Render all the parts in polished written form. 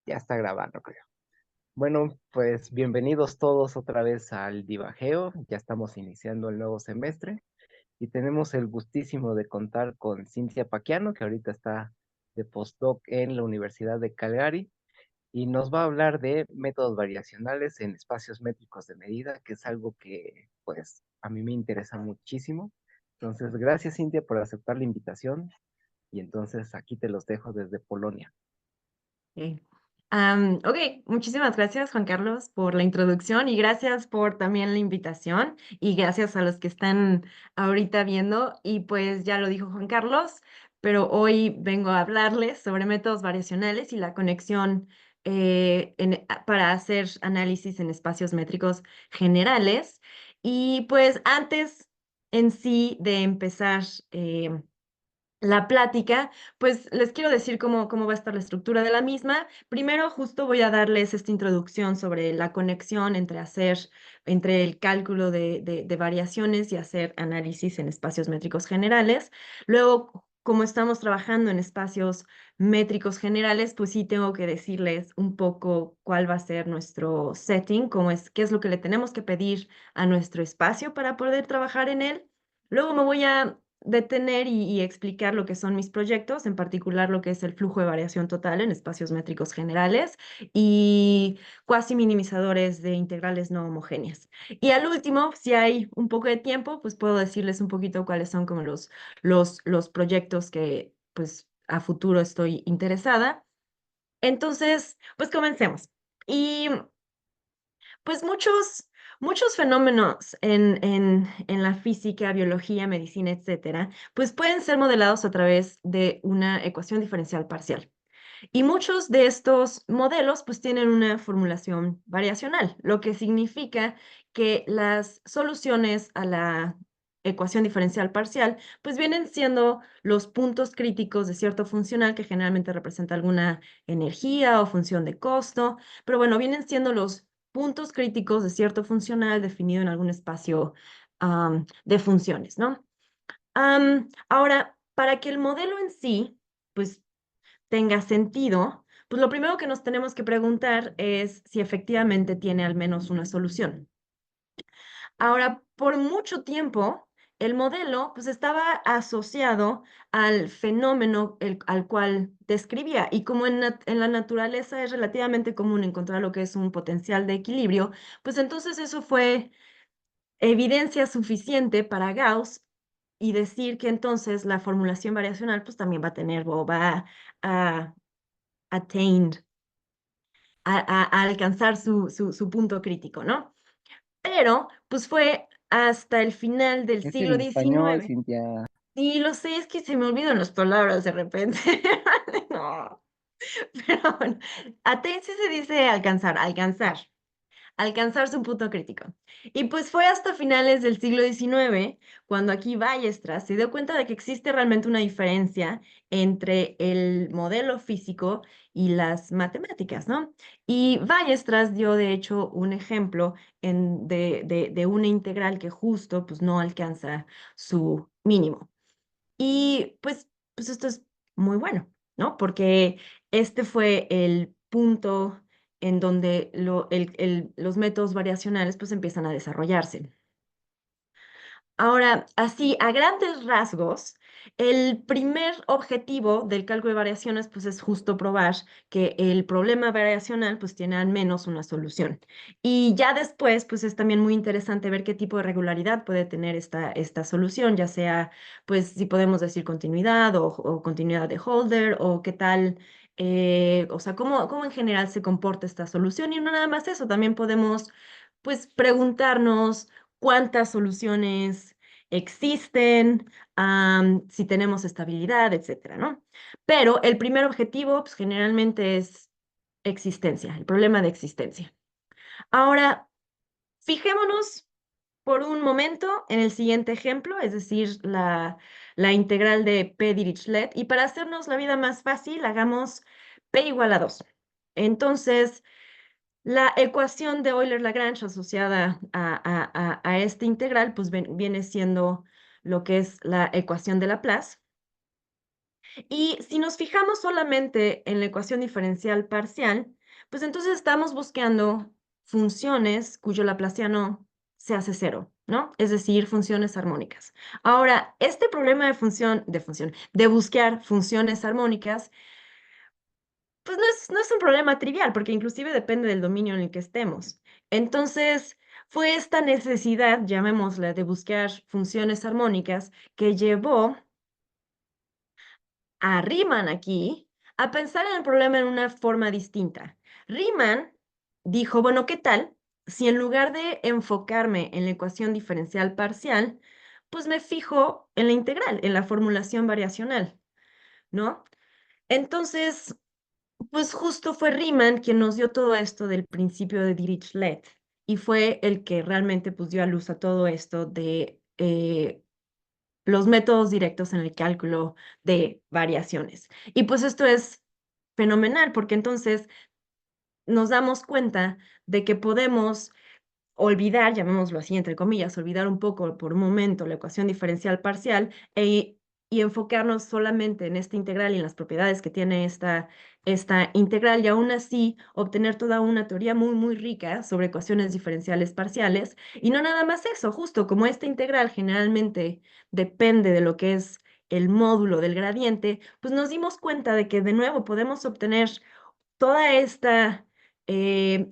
Ya está grabando, creo. Bueno, pues bienvenidos todos otra vez al Divageo. Ya estamos iniciando el nuevo semestre y tenemos el gustísimo de contar con Cintia Paquiano, que ahorita está de postdoc en la Universidad de Calgary y nos va a hablar de métodos variacionales en espacios métricos de medida, que es algo que pues a mí me interesa muchísimo. Entonces, gracias Cintia por aceptar la invitación y entonces aquí te los dejo desde Polonia. Ok, ok, muchísimas gracias Juan Carlos por la introducción y gracias por también la invitación y gracias a los que están ahorita viendo y pues ya lo dijo Juan Carlos, pero hoy vengo a hablarles sobre métodos variacionales y la conexión para hacer análisis en espacios métricos generales y pues antes en sí de empezar la plática, pues les quiero decir cómo va a estar la estructura de la misma. Primero, justo voy a darles esta introducción sobre la conexión entre el cálculo de variaciones y hacer análisis en espacios métricos generales. Luego, como estamos trabajando en espacios métricos generales, pues sí tengo que decirles un poco cuál va a ser nuestro setting, qué es lo que le tenemos que pedir a nuestro espacio para poder trabajar en él. Luego me voy a detener y explicar lo que son mis proyectos, en particular lo que es el flujo de variación total en espacios métricos generales y cuasi minimizadores de integrales no homogéneas. Y al último, si hay un poco de tiempo, pues puedo decirles un poquito cuáles son como los proyectos que pues a futuro estoy interesada. Entonces, pues comencemos. Y pues muchos fenómenos en la física, biología, medicina, etcétera, pues pueden ser modelados a través de una ecuación diferencial parcial. Y muchos de estos modelos pues tienen una formulación variacional, lo que significa que las soluciones a la ecuación diferencial parcial pues vienen siendo los puntos críticos de cierto funcional que generalmente representa alguna energía o función de costo, pero bueno, vienen siendo los puntos críticos de cierto funcional definido en algún espacio de funciones, ¿no? Ahora, para que el modelo en sí pues tenga sentido, pues lo primero que nos tenemos que preguntar es si efectivamente tiene al menos una solución. Ahora, por mucho tiempo, el modelo pues estaba asociado al fenómeno al cual describía y como en la naturaleza es relativamente común encontrar lo que es un potencial de equilibrio, pues entonces eso fue evidencia suficiente para Gauss y decir que entonces la formulación variacional pues también va a tener o va a attained a alcanzar su punto crítico, ¿no? Pero, pues fue hasta el final del Es en siglo español, XIX. Cintia. Y lo sé, es que se me olvidan las palabras de repente. No, pero bueno, attained sí se dice alcanzar su punto crítico. Y pues fue hasta finales del siglo XIX cuando aquí Weierstrass se dio cuenta de que existe realmente una diferencia entre el modelo físico y las matemáticas, ¿no? Y Weierstrass dio de hecho un ejemplo de una integral que justo pues no alcanza su mínimo. Y pues esto es muy bueno, ¿no? Porque este fue el punto en donde los métodos variacionales pues empiezan a desarrollarse. Ahora, así, a grandes rasgos, el primer objetivo del cálculo de variaciones, pues, es justo probar que el problema variacional, pues, tiene al menos una solución. Y ya después, pues, es también muy interesante ver qué tipo de regularidad puede tener esta solución, ya sea, pues, si podemos decir continuidad o continuidad de Holder o qué tal, o sea, cómo en general se comporta esta solución. Y no nada más eso, también podemos, pues, preguntarnos cuántas soluciones existen, si tenemos estabilidad, etcétera, ¿no? Pero el primer objetivo, pues, generalmente es existencia, el problema de existencia. Ahora, fijémonos por un momento en el siguiente ejemplo, es decir, la integral de P. Dirichlet, y para hacernos la vida más fácil, hagamos P igual a 2. Entonces, la ecuación de Euler-Lagrange asociada a esta integral, pues viene siendo lo que es la ecuación de Laplace. Y si nos fijamos solamente en la ecuación diferencial parcial, pues entonces estamos buscando funciones cuyo laplaciano se hace cero, ¿no? Es decir, funciones armónicas. Ahora, este problema de buscar funciones armónicas, pues no es un problema trivial, porque inclusive depende del dominio en el que estemos. Entonces, fue esta necesidad, llamémosla, de buscar funciones armónicas que llevó a Riemann aquí a pensar en el problema en una forma distinta. Riemann dijo, bueno, ¿qué tal si en lugar de enfocarme en la ecuación diferencial parcial, pues me fijo en la integral, en la formulación variacional, ¿no? Entonces, pues justo fue Riemann quien nos dio todo esto del principio de Dirichlet y fue el que realmente pues dio a luz a todo esto de los métodos directos en el cálculo de variaciones. Y pues esto es fenomenal porque entonces nos damos cuenta de que podemos olvidar, llamémoslo así, entre comillas, olvidar un poco por un momento la ecuación diferencial parcial y enfocarnos solamente en esta integral y en las propiedades que tiene esta integral y aún así obtener toda una teoría muy, muy rica sobre ecuaciones diferenciales parciales. Y no nada más eso, justo como esta integral generalmente depende de lo que es el módulo del gradiente, pues nos dimos cuenta de que de nuevo podemos obtener toda esta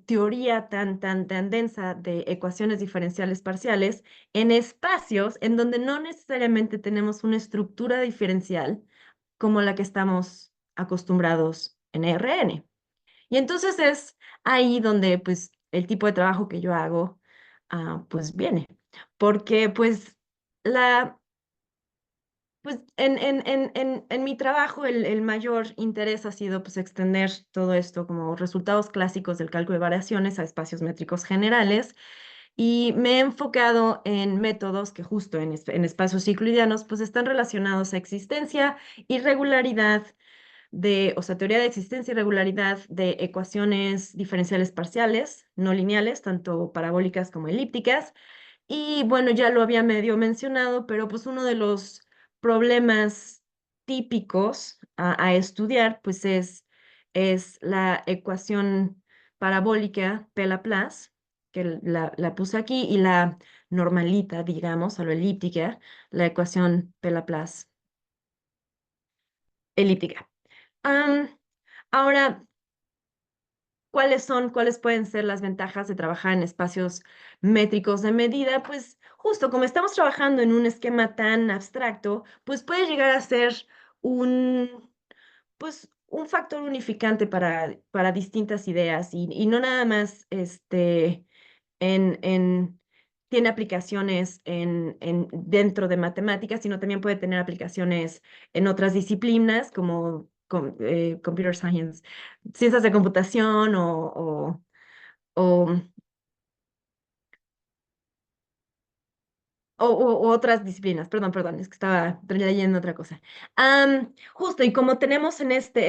teoría tan densa de ecuaciones diferenciales parciales en espacios en donde no necesariamente tenemos una estructura diferencial como la que estamos acostumbrados en RN. Y entonces es ahí donde pues el tipo de trabajo que yo hago pues viene, porque pues la pues en mi trabajo el mayor interés ha sido pues extender todo esto como resultados clásicos del cálculo de variaciones a espacios métricos generales y me he enfocado en métodos que justo en espacios euclidianos pues están relacionados a existencia, irregularidad o sea, teoría de existencia y regularidad de ecuaciones diferenciales parciales no lineales, tanto parabólicas como elípticas y bueno, ya lo había medio mencionado, pero pues uno de los problemas típicos a estudiar, pues es la ecuación parabólica P-Laplace, que la puse aquí, y la normalita, digamos, a lo elíptica, la ecuación P-Laplace elíptica. Am, ahora, cuáles pueden ser las ventajas de trabajar en espacios métricos de medida? Pues justo como estamos trabajando en un esquema tan abstracto, pues puede llegar a ser un, pues, un factor unificante para distintas ideas y no nada más en, tiene aplicaciones dentro de matemáticas, sino también puede tener aplicaciones en otras disciplinas como computer science, ciencias de computación o o otras disciplinas, perdón, es que estaba leyendo otra cosa. Justo, y como tenemos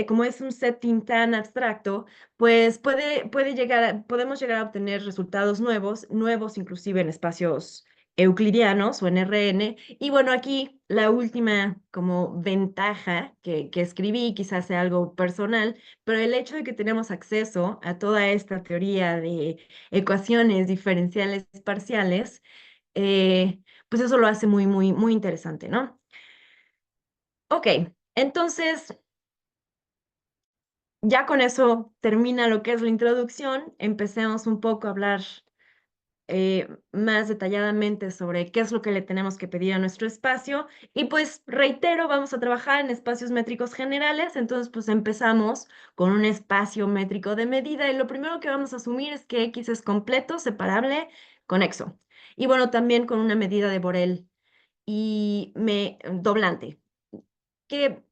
como es un setting tan abstracto, pues podemos llegar a obtener resultados nuevos inclusive en espacios euclidianos o en RN. Y bueno, aquí la última como ventaja que escribí, quizás sea algo personal, pero el hecho de que tenemos acceso a toda esta teoría de ecuaciones diferenciales parciales, eh, pues eso lo hace muy, muy, muy interesante, ¿no? Ok, entonces ya con eso termina lo que es la introducción. Empecemos un poco a hablar más detalladamente sobre qué es lo que le tenemos que pedir a nuestro espacio. Y pues reitero, vamos a trabajar en espacios métricos generales. Entonces, pues empezamos con un espacio métrico de medida y lo primero que vamos a asumir es que X es completo, separable, conexo. Y bueno, también con una medida de Borel y doblante, que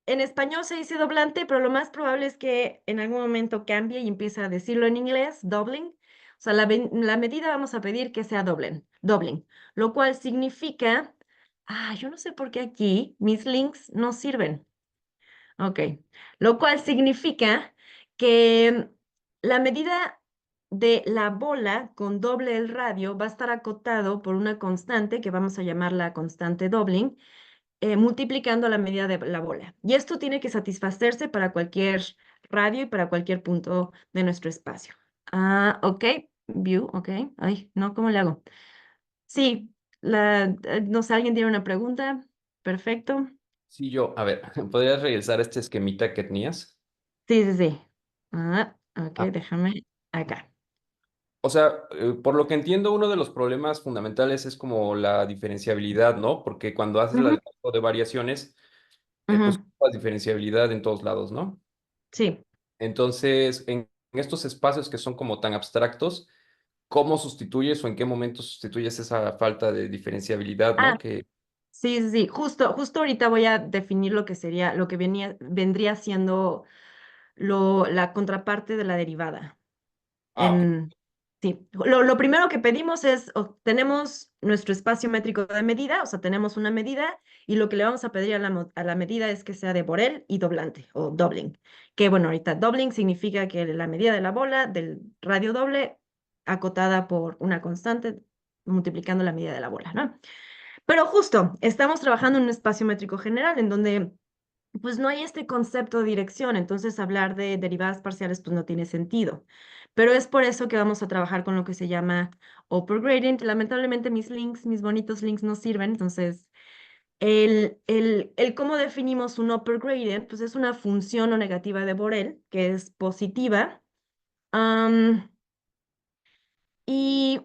en español se dice doblante, pero lo más probable es que en algún momento cambie y empiece a decirlo en inglés, doubling. O sea, la medida vamos a pedir que sea doubling, lo cual significa, yo no sé por qué aquí mis links no sirven. Ok, lo cual significa que la medida de la bola con doble el radio va a estar acotado por una constante que vamos a llamar la constante doubling multiplicando la medida de la bola. Y esto tiene que satisfacerse para cualquier radio y para cualquier punto de nuestro espacio. Ok, view, ok. Ay, no, ¿cómo le hago? Sí, no sé, ¿alguien tiene una pregunta? Perfecto. Sí, yo, a ver, ¿podrías regresar a este esquemita que tenías? Sí, sí, sí. Ok, Ah, déjame acá. o sea, por lo que entiendo, uno de los problemas fundamentales es como la diferenciabilidad, ¿no? Porque cuando haces Ujú, la de variaciones, pues ujú, la diferenciabilidad en todos lados, ¿no? sí. Entonces, en estos espacios que son como tan abstractos, ¿cómo sustituyes o en qué momento sustituyes esa falta de diferenciabilidad, ¿no? Ah, Que, sí, sí, sí. Justo ahorita voy a definir lo que sería, lo que vendría siendo la contraparte de la derivada. ok. Sí, lo primero que pedimos es, tenemos nuestro espacio métrico de medida, o sea, tenemos una medida y lo que le vamos a pedir a la medida es que sea de Borel y doblante o doubling. Que bueno, ahorita doubling significa que la medida de la bola del radio doble acotada por una constante multiplicando la medida de la bola, ¿no? Pero justo, estamos trabajando en un espacio métrico general en donde pues no hay este concepto de dirección, entonces hablar de derivadas parciales pues no tiene sentido. Pero es por eso que vamos a trabajar con lo que se llama upper gradient. Lamentablemente mis bonitos links no sirven, entonces el cómo definimos un upper gradient, pues es una función o negativa de Borel, que es positiva. am,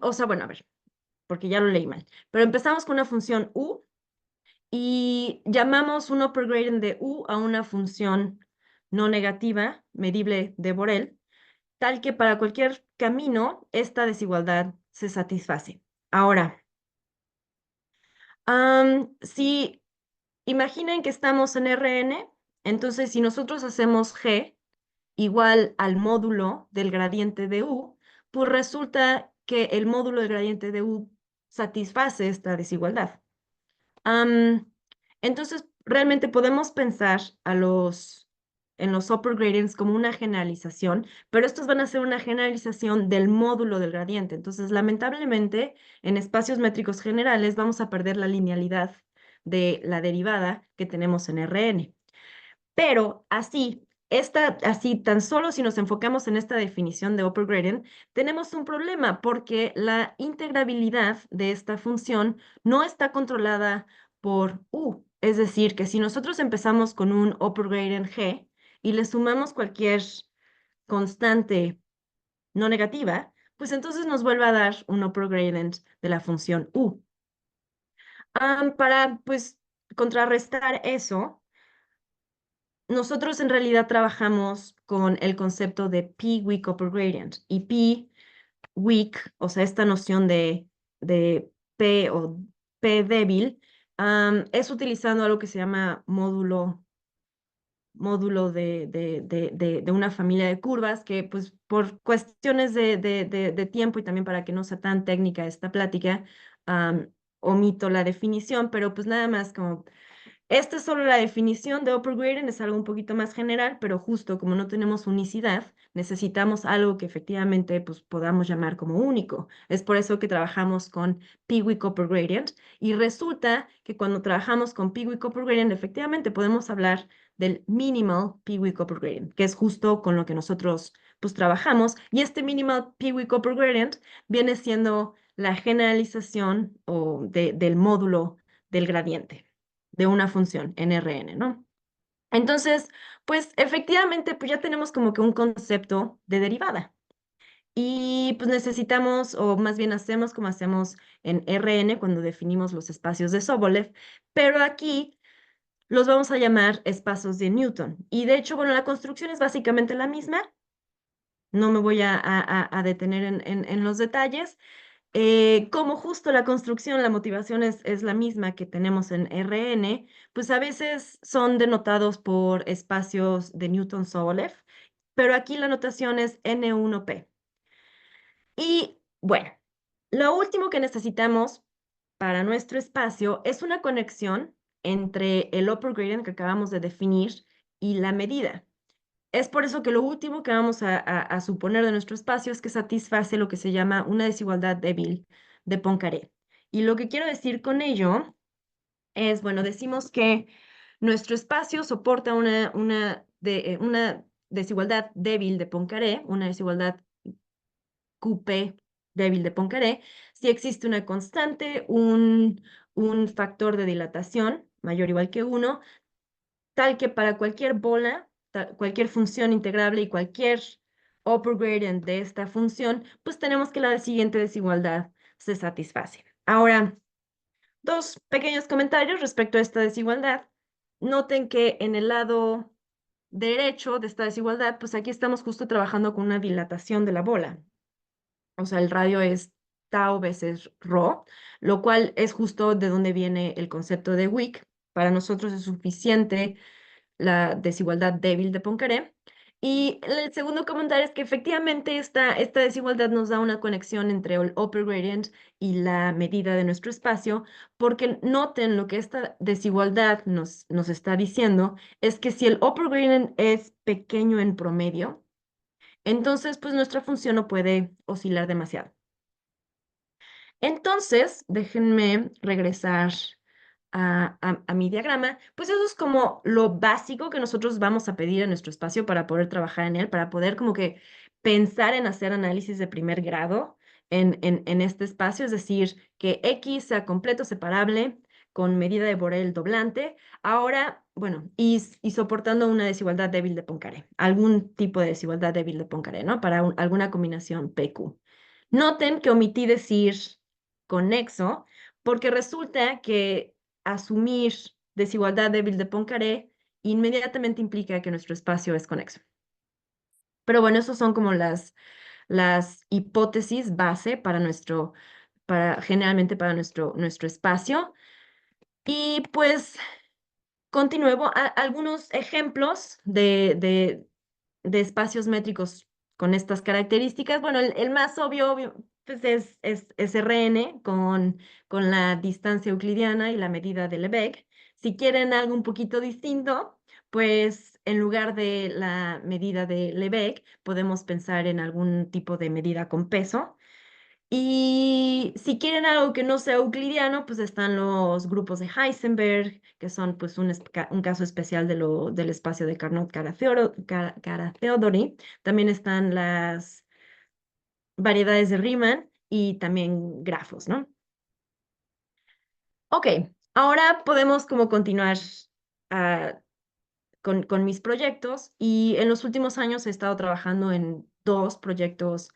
o sea, bueno, a ver, porque ya lo leí mal. Pero empezamos con una función u y llamamos un upper gradient de u a una función no negativa, medible de Borel, tal que para cualquier camino esta desigualdad se satisface. Ahora, si imaginen que estamos en Rn, entonces si nosotros hacemos g igual al módulo del gradiente de u, pues resulta que el módulo del gradiente de u satisface esta desigualdad. Am, entonces, realmente podemos pensar en los upper gradients como una generalización, pero estos van a ser una generalización del módulo del gradiente. Entonces, lamentablemente, en espacios métricos generales vamos a perder la linealidad de la derivada que tenemos en Rn. Pero así, tan solo si nos enfocamos en esta definición de upper gradient, tenemos un problema porque la integrabilidad de esta función no está controlada por u. Es decir, que si nosotros empezamos con un upper gradient g y le sumamos cualquier constante no negativa, pues entonces nos vuelve a dar un upper gradient de la función u. Para, pues, contrarrestar eso, nosotros en realidad trabajamos con el concepto de P-weak upper gradient y P-weak, o sea, esta noción de P o P débil, es utilizando algo que se llama módulo de una familia de curvas que pues por cuestiones de tiempo y también para que no sea tan técnica esta plática, omito la definición, pero pues nada más como esta es solo la definición de upper gradient, es algo un poquito más general, pero justo como no tenemos unicidad, necesitamos algo que efectivamente pues, podamos llamar como único. Es por eso que trabajamos con Piwik upper gradient y resulta que cuando trabajamos con Piwik upper gradient, efectivamente podemos hablar del minimal Piwik upper gradient, que es justo con lo que nosotros pues trabajamos. Y este minimal Piwik upper gradient viene siendo la generalización del módulo del gradiente de una función en Rn, ¿no? Entonces, pues efectivamente, pues ya tenemos como que un concepto de derivada. Y pues necesitamos, o más bien hacemos como hacemos en Rn cuando definimos los espacios de Sobolev, pero aquí los vamos a llamar espacios de Newton. Y de hecho, bueno, la construcción es básicamente la misma. No me voy a detener en los detalles, como justo la construcción, la motivación es la misma que tenemos en Rn, pues a veces son denotados por espacios de Newton-Sobolev, pero aquí la notación es N1P. Y bueno, lo último que necesitamos para nuestro espacio es una conexión entre el upper gradient que acabamos de definir y la medida. Es por eso que lo último que vamos a suponer de nuestro espacio es que satisface lo que se llama una desigualdad débil de Poincaré. Y lo que quiero decir con ello es, bueno, decimos que nuestro espacio soporta una desigualdad débil de Poincaré, una desigualdad QP débil de Poincaré, si existe una constante, un factor de dilatación mayor o igual que 1, tal que para cualquier bola, cualquier función integrable y cualquier upper gradient de esta función, pues tenemos que la siguiente desigualdad se satisface. Ahora, dos pequeños comentarios respecto a esta desigualdad. Noten que en el lado derecho de esta desigualdad, pues aquí estamos justo trabajando con una dilatación de la bola. O sea, el radio es tau veces rho, lo cual es justo de donde viene el concepto de Wick. Para nosotros es suficiente la desigualdad débil de Poincaré. Y el segundo comentario es que efectivamente esta desigualdad nos da una conexión entre el upper gradient y la medida de nuestro espacio, porque noten lo que esta desigualdad nos está diciendo, es que si el upper gradient es pequeño en promedio, entonces pues nuestra función no puede oscilar demasiado. Entonces, déjenme regresar a mi diagrama. Pues eso es como lo básico que nosotros vamos a pedir en nuestro espacio para poder trabajar en él, para poder como que pensar en hacer análisis de primer grado en este espacio, es decir, que X sea completo, separable, con medida de Borel doblante. Ahora, bueno, y soportando una desigualdad débil de Poincaré, algún tipo de desigualdad débil de Poincaré, ¿no? Para alguna combinación PQ. Noten que omití decir conexo, porque resulta que asumir desigualdad débil de Poincaré inmediatamente implica que nuestro espacio es conexo. Pero bueno, esas son como las hipótesis base generalmente para nuestro espacio. Y pues continuemos algunos ejemplos de espacios métricos con estas características. Bueno, el más obvio pues es Rn con la distancia euclidiana y la medida de Lebesgue. Si quieren algo un poquito distinto, pues en lugar de la medida de Lebesgue, podemos pensar en algún tipo de medida con peso. Y si quieren algo que no sea euclidiano, pues están los grupos de Heisenberg, que son pues un caso especial del espacio de Carnot-Kara-Theodori. También están las variedades de Riemann y también grafos, ¿no? Ok, ahora podemos como continuar ah, con mis proyectos y en los últimos años he estado trabajando en dos proyectos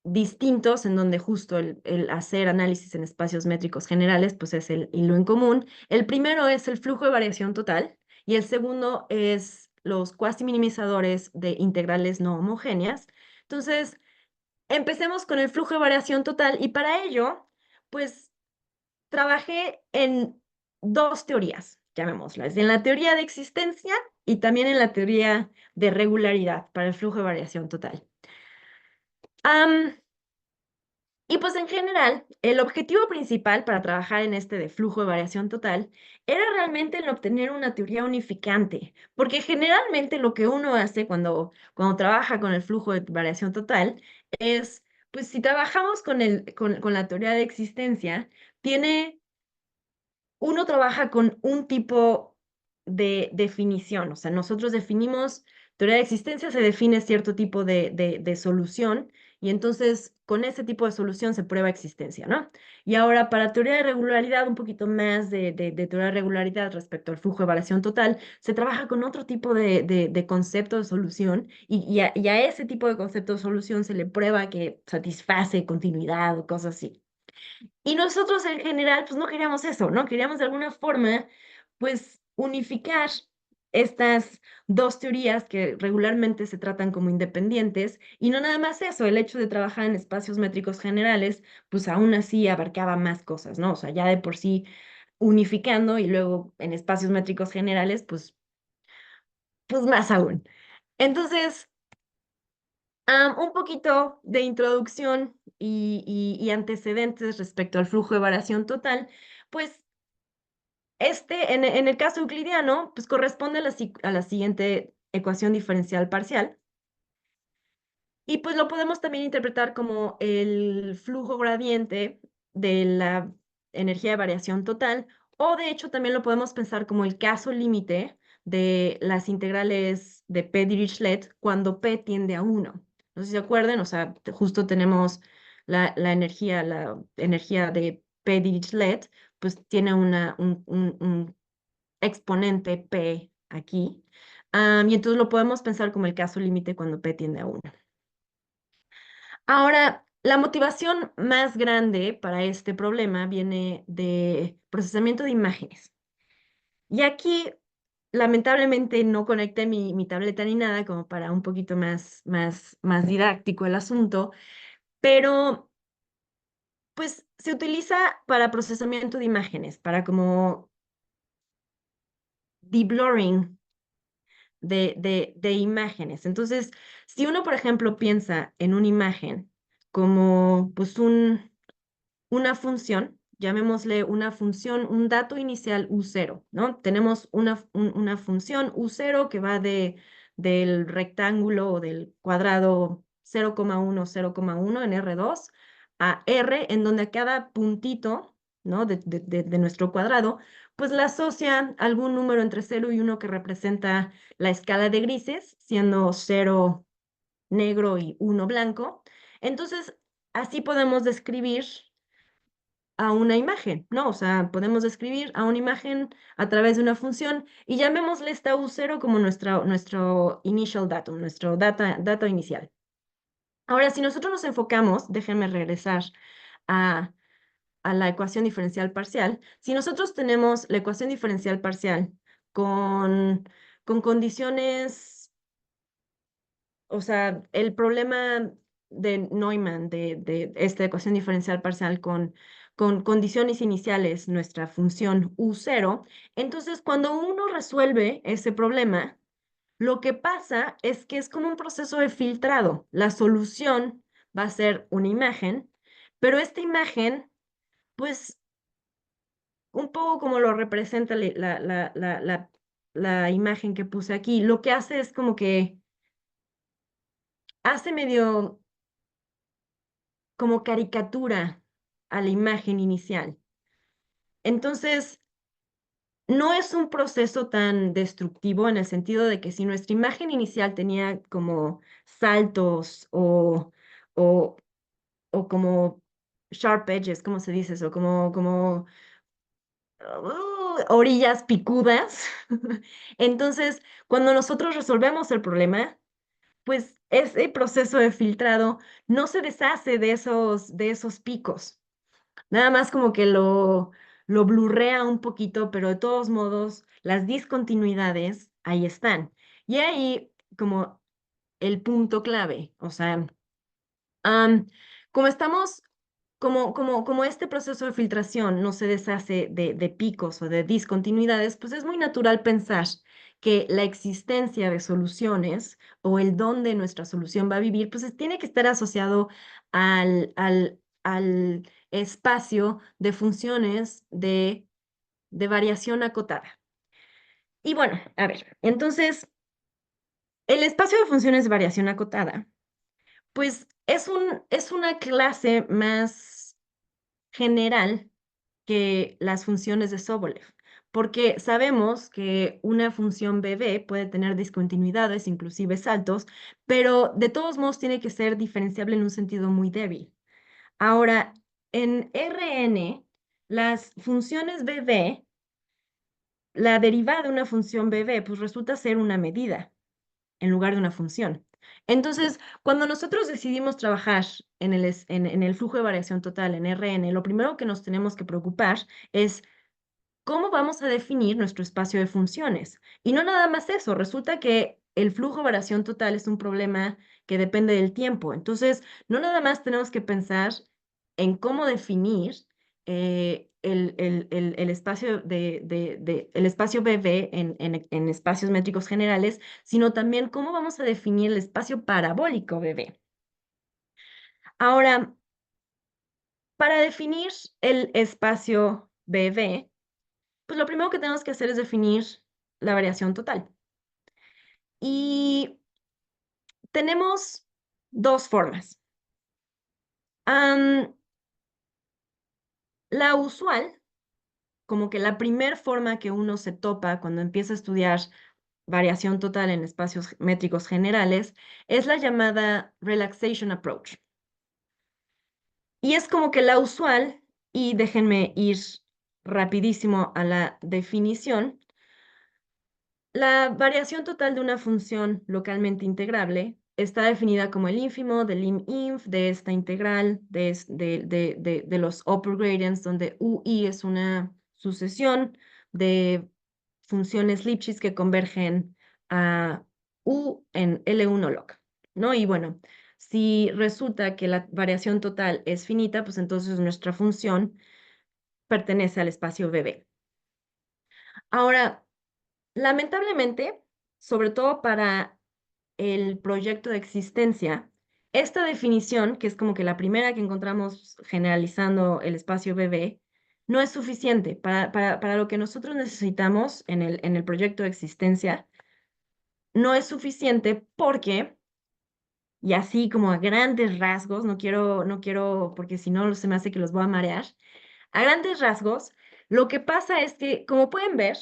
distintos en donde justo el hacer análisis en espacios métricos generales, pues es el hilo en común. El primero es el flujo de variación total y el segundo es los cuasi minimizadores de integrales no homogéneas. Entonces, empecemos con el flujo de variación total y para ello, pues trabajé en dos teorías, llamémoslas, en la teoría de existencia y también en la teoría de regularidad para el flujo de variación total. Y pues en general, el objetivo principal para trabajar en este de flujo de variación total era realmente el obtener una teoría unificante, porque generalmente lo que uno hace cuando trabaja con el flujo de variación total es, pues si trabajamos con la teoría de existencia, uno trabaja con un tipo de definición, o sea, nosotros definimos, teoría de existencia se define cierto tipo de solución y entonces con ese tipo de solución se prueba existencia, ¿no? Y ahora para teoría de regularidad, un poquito más de teoría de regularidad respecto al flujo de variación total, se trabaja con otro tipo de concepto de solución y a ese tipo de concepto de solución se le prueba que satisface continuidad o cosas así. Y nosotros en general, pues no queríamos eso, ¿no? Queríamos de alguna forma, pues unificar estas dos teorías que regularmente se tratan como independientes y no nada más eso, el hecho de trabajar en espacios métricos generales, pues aún así abarcaba más cosas, ¿no? O sea, ya de por sí unificando y luego en espacios métricos generales, pues más aún. Entonces, un poquito de introducción y antecedentes respecto al flujo de variación total, pues en el caso euclidiano, pues corresponde a la siguiente ecuación diferencial parcial. Y pues lo podemos también interpretar como el flujo gradiente de la energía de variación total, o de hecho también lo podemos pensar como el caso límite de las integrales de P-Dirichlet cuando P tiende a 1. No sé si se acuerdan, o sea, justo tenemos la energía de P-Dirichlet, pues tiene un exponente P aquí. Y entonces lo podemos pensar como el caso límite cuando P tiende a 1. Ahora, la motivación más grande para este problema viene de procesamiento de imágenes. Y aquí, lamentablemente, no conecté mi tableta ni nada como para un poquito más didáctico el asunto, pero pues se utiliza para procesamiento de imágenes, para como deblurring de imágenes. Entonces, si uno, por ejemplo, piensa en una imagen como pues una función, llamémosle una función, un dato inicial U0, ¿no? Tenemos una función U0 que va del rectángulo o del cuadrado 0,1, 0,1 en R2 a R, en donde a cada puntito, ¿no? de nuestro cuadrado, pues le asocia algún número entre 0 y 1 que representa la escala de grises, siendo 0 negro y 1 blanco. Entonces, así podemos describir a una imagen, ¿no? O sea, podemos describir a una imagen a través de una función y llamémosle esta U0 como nuestro initial datum, nuestro data inicial. Ahora, si nosotros nos enfocamos, déjenme regresar a, a la ecuación diferencial parcial. Si nosotros tenemos la ecuación diferencial parcial con condiciones, o sea, el problema de Neumann, de esta ecuación diferencial parcial con condiciones iniciales, nuestra función U0, entonces cuando uno resuelve ese problema, lo que pasa es que es como un proceso de filtrado. La solución va a ser una imagen, pero esta imagen, pues, un poco como lo representa la imagen que puse aquí, lo que hace es como que hace medio como caricatura a la imagen inicial. Entonces, no es un proceso tan destructivo en el sentido de que si nuestra imagen inicial tenía como saltos o, o como sharp edges, ¿cómo se dice eso? Como orillas picudas. Entonces, cuando nosotros resolvemos el problema, pues ese proceso de filtrado no se deshace de esos picos. Nada más como que lo blurrea un poquito, pero de todos modos, las discontinuidades ahí están. Y ahí como el punto clave, o sea, Am, como estamos, como este proceso de filtración no se deshace de picos o de discontinuidades, pues es muy natural pensar que la existencia de soluciones o el dónde nuestra solución va a vivir, pues tiene que estar asociado al espacio de funciones de variación acotada. Y bueno, a ver, entonces, el espacio de funciones de variación acotada pues es una clase más general que las funciones de Sobolev, porque sabemos que una función BB puede tener discontinuidades, inclusive saltos, pero de todos modos tiene que ser diferenciable en un sentido muy débil. Ahora, en Rn, las funciones BB, la derivada de una función BB, pues resulta ser una medida en lugar de una función. Entonces, cuando nosotros decidimos trabajar en el flujo de variación total, en Rn, lo primero que nos tenemos que preocupar es cómo vamos a definir nuestro espacio de funciones. Y no nada más eso, resulta que el flujo de variación total es un problema que depende del tiempo. Entonces, no nada más tenemos que pensar en cómo definir el espacio el espacio BB en espacios métricos generales, sino también cómo vamos a definir el espacio parabólico BB. Ahora, para definir el espacio BB, pues lo primero que tenemos que hacer es definir la variación total. Y tenemos dos formas. La usual, como que la primer forma que uno se topa cuando empieza a estudiar variación total en espacios métricos generales es la llamada relaxation approach. Y es como que la usual, y déjenme ir rapidísimo a la definición. La variación total de una función localmente integrable está definida como el ínfimo del lim-inf de esta integral de los upper gradients, donde UI es una sucesión de funciones Lipschitz que convergen a U en L1 log, ¿no? Y bueno, si resulta que la variación total es finita, pues entonces nuestra función pertenece al espacio BB. Ahora, lamentablemente, sobre todo para el proyecto de existencia, esta definición, que es como que la primera que encontramos generalizando el espacio BB, no es suficiente para lo que nosotros necesitamos en el proyecto de existencia. No es suficiente porque, y así como a grandes rasgos, no quiero, porque si no se me hace que los voy a marear, a grandes rasgos, lo que pasa es que, como pueden ver,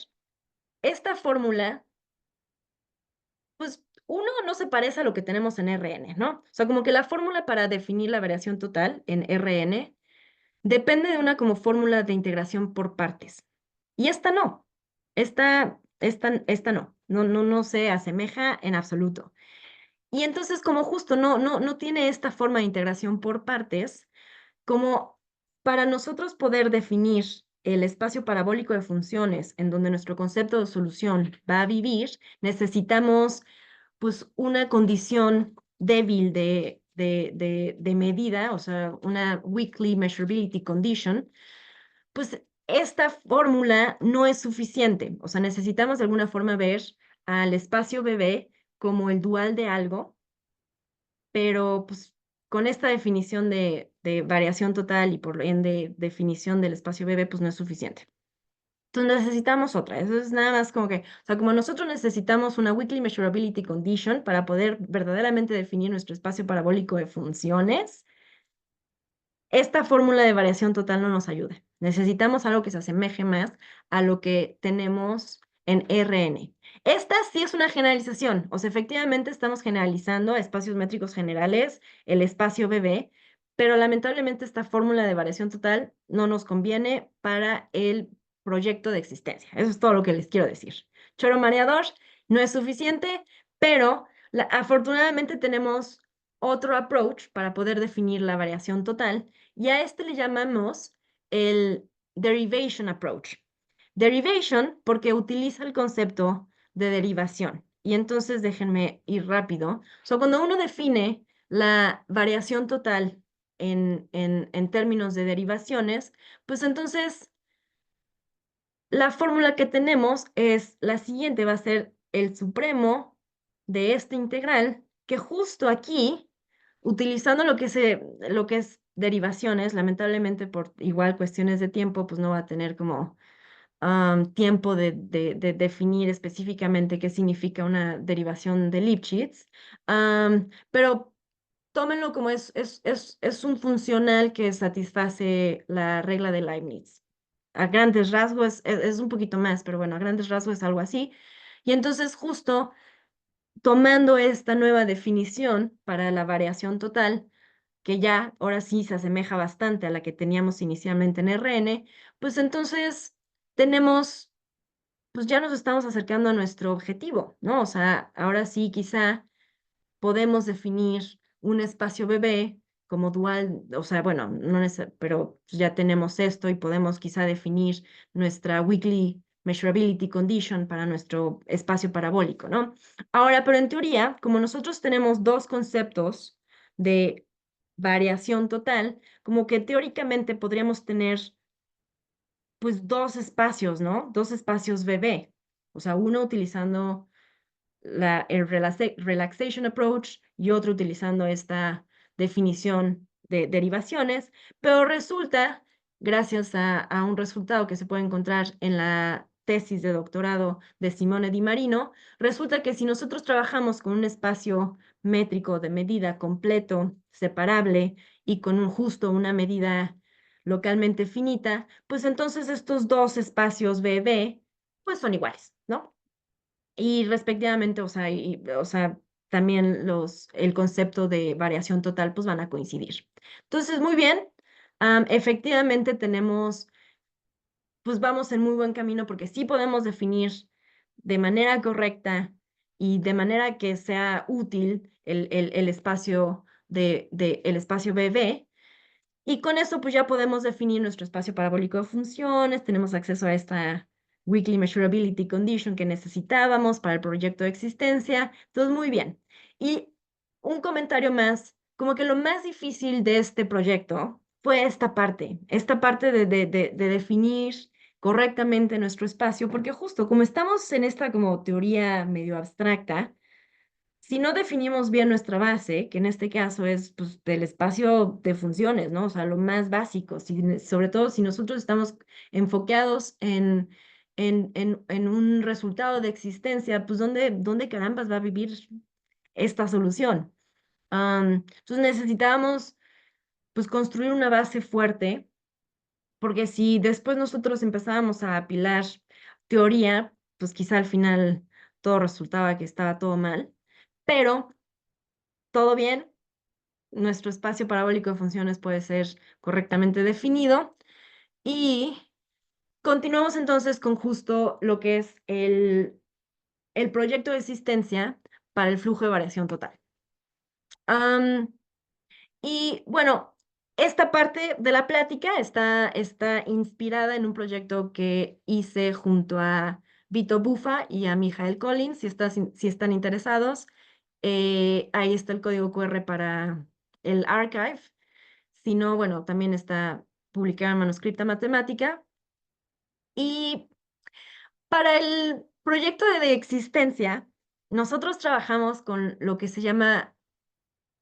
esta fórmula pues uno no se parece a lo que tenemos en RN, ¿no? O sea, como que la fórmula para definir la variación total en RN depende de una como fórmula de integración por partes. Y esta no. Esta no se asemeja en absoluto. Y entonces, como justo no tiene esta forma de integración por partes, como para nosotros poder definir el espacio parabólico de funciones en donde nuestro concepto de solución va a vivir, necesitamos pues una condición débil de medida, o sea, una weakly measurability condition, pues esta fórmula no es suficiente. O sea, necesitamos de alguna forma ver al espacio BB como el dual de algo, pero pues con esta definición de variación total y por ende definición del espacio BB, pues no es suficiente. Entonces necesitamos otra. Eso es nada más como que, o sea, como nosotros necesitamos una weakly measurability condition para poder verdaderamente definir nuestro espacio parabólico de funciones, esta fórmula de variación total no nos ayuda. Necesitamos algo que se asemeje más a lo que tenemos en RN. Esta sí es una generalización, o sea, efectivamente estamos generalizando a espacios métricos generales, el espacio BB, pero lamentablemente esta fórmula de variación total no nos conviene para el proyecto de existencia. Eso es todo lo que les quiero decir. Choro mareador no es suficiente, pero afortunadamente tenemos otro approach para poder definir la variación total y a este le llamamos el derivation approach. Derivation porque utiliza el concepto de derivación. Y entonces déjenme ir rápido. Cuando uno define la variación total en términos de derivaciones, pues entonces la fórmula que tenemos es la siguiente, va a ser el supremo de esta integral, que justo aquí, utilizando lo que es derivaciones, lamentablemente por igual cuestiones de tiempo, pues no va a tener como tiempo de definir específicamente qué significa una derivación de Lipschitz, pero tómenlo como es un funcional que satisface la regla de Leibniz. A grandes rasgos es un poquito más, pero bueno, a grandes rasgos es algo así. Y entonces justo tomando esta nueva definición para la variación total, que ya ahora sí se asemeja bastante a la que teníamos inicialmente en RN, pues entonces tenemos, pues ya nos estamos acercando a nuestro objetivo, ¿no? O sea, ahora sí quizá podemos definir un espacio BB como dual, o sea, bueno, no pero ya tenemos esto y podemos quizá definir nuestra weakly measurability condition para nuestro espacio parabólico, ¿no? Ahora, pero en teoría, como nosotros tenemos dos conceptos de variación total, como que teóricamente podríamos tener pues dos espacios, ¿no? Dos espacios BB, o sea, uno utilizando el relaxation approach y otro utilizando esta definición de derivaciones, pero resulta, gracias a un resultado que se puede encontrar en la tesis de doctorado de Simone Di Marino, resulta que si nosotros trabajamos con un espacio métrico de medida completo, separable y con justo una medida localmente finita, pues entonces estos dos espacios BB pues son iguales, ¿no? y respectivamente, o sea, también el concepto de variación total pues van a coincidir. Entonces, muy bien, efectivamente pues vamos en muy buen camino porque sí podemos definir de manera correcta y de manera que sea útil el espacio el espacio BB. Y con eso pues ya podemos definir nuestro espacio parabólico de funciones, tenemos acceso a esta Weekly Measurability Condition que necesitábamos para el proyecto de existencia. Entonces, muy bien. Y un comentario más, como que lo más difícil de este proyecto fue esta parte de definir correctamente nuestro espacio, porque justo como estamos en esta como teoría medio abstracta, si no definimos bien nuestra base, que en este caso es pues, del espacio de funciones, ¿no? O sea, lo más básico, sobre todo si nosotros estamos enfocados en un resultado de existencia, pues ¿dónde carambas va a vivir esta solución? Entonces necesitábamos pues construir una base fuerte, porque si después nosotros empezábamos a apilar teoría, pues quizá al final todo resultaba que estaba todo mal, pero todo bien, nuestro espacio parabólico de funciones puede ser correctamente definido y continuamos entonces con justo lo que es el proyecto de existencia para el flujo de variación total. Y bueno, esta parte de la plática está inspirada en un proyecto que hice junto a Vito Bufa y a Michael Collins. Si están interesados, ahí está el código QR para el archive. Si no, bueno, también está publicado en Manuscripta Matemática. Y para el proyecto de existencia, nosotros trabajamos con lo que se llama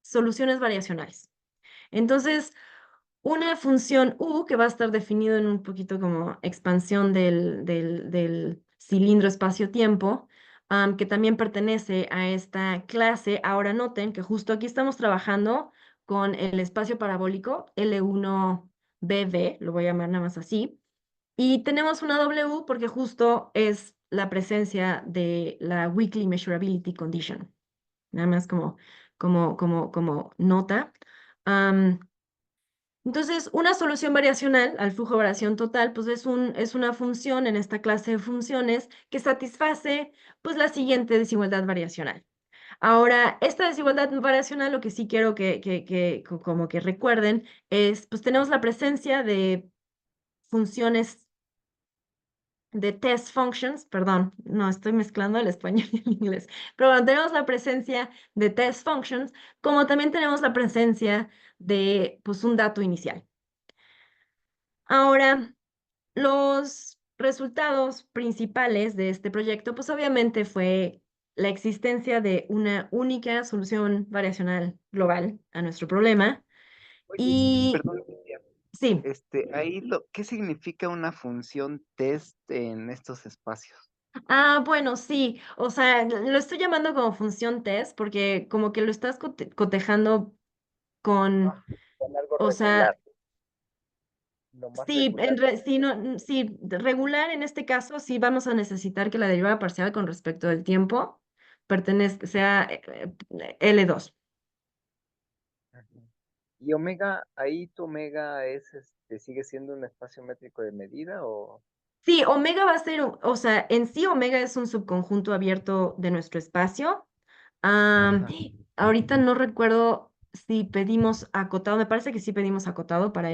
soluciones variacionales. Entonces, una función U que va a estar definido en un poquito como expansión del cilindro espacio-tiempo, que también pertenece a esta clase. Ahora noten que justo aquí estamos trabajando con el espacio parabólico L1BV, lo voy a llamar nada más así, y tenemos una W porque justo es la presencia de la Weekly Measurability Condition, nada más como nota. Entonces, una solución variacional al flujo de variación total, pues es una función en esta clase de funciones que satisface pues la siguiente desigualdad variacional. Ahora, esta desigualdad variacional, lo que sí quiero como que recuerden es, pues tenemos la presencia de funciones de test functions, perdón, no estoy mezclando el español y el inglés, pero bueno, tenemos la presencia de test functions, como también tenemos la presencia de pues un dato inicial. Ahora, los resultados principales de este proyecto, pues obviamente fue la existencia de una única solución variacional global a nuestro problema. Oye, Y perdón, Cintia, sí, ¿qué significa una función test en estos espacios? bueno, sí, o sea, lo estoy llamando como función test porque como que lo estás cotejando con, Ah, con algo o sea, regular, lo más sí, regular sí, posible. sí, regular en este caso, sí vamos a necesitar que la derivada parcial con respecto del tiempo sea L2. Ujú. Y omega, ahí tu omega sigue siendo un espacio métrico de medida o... Sí, omega va a ser, o sea, en sí omega es un subconjunto abierto de nuestro espacio. Am, Ajá. ahorita no recuerdo si pedimos acotado, me parece que sí pedimos acotado para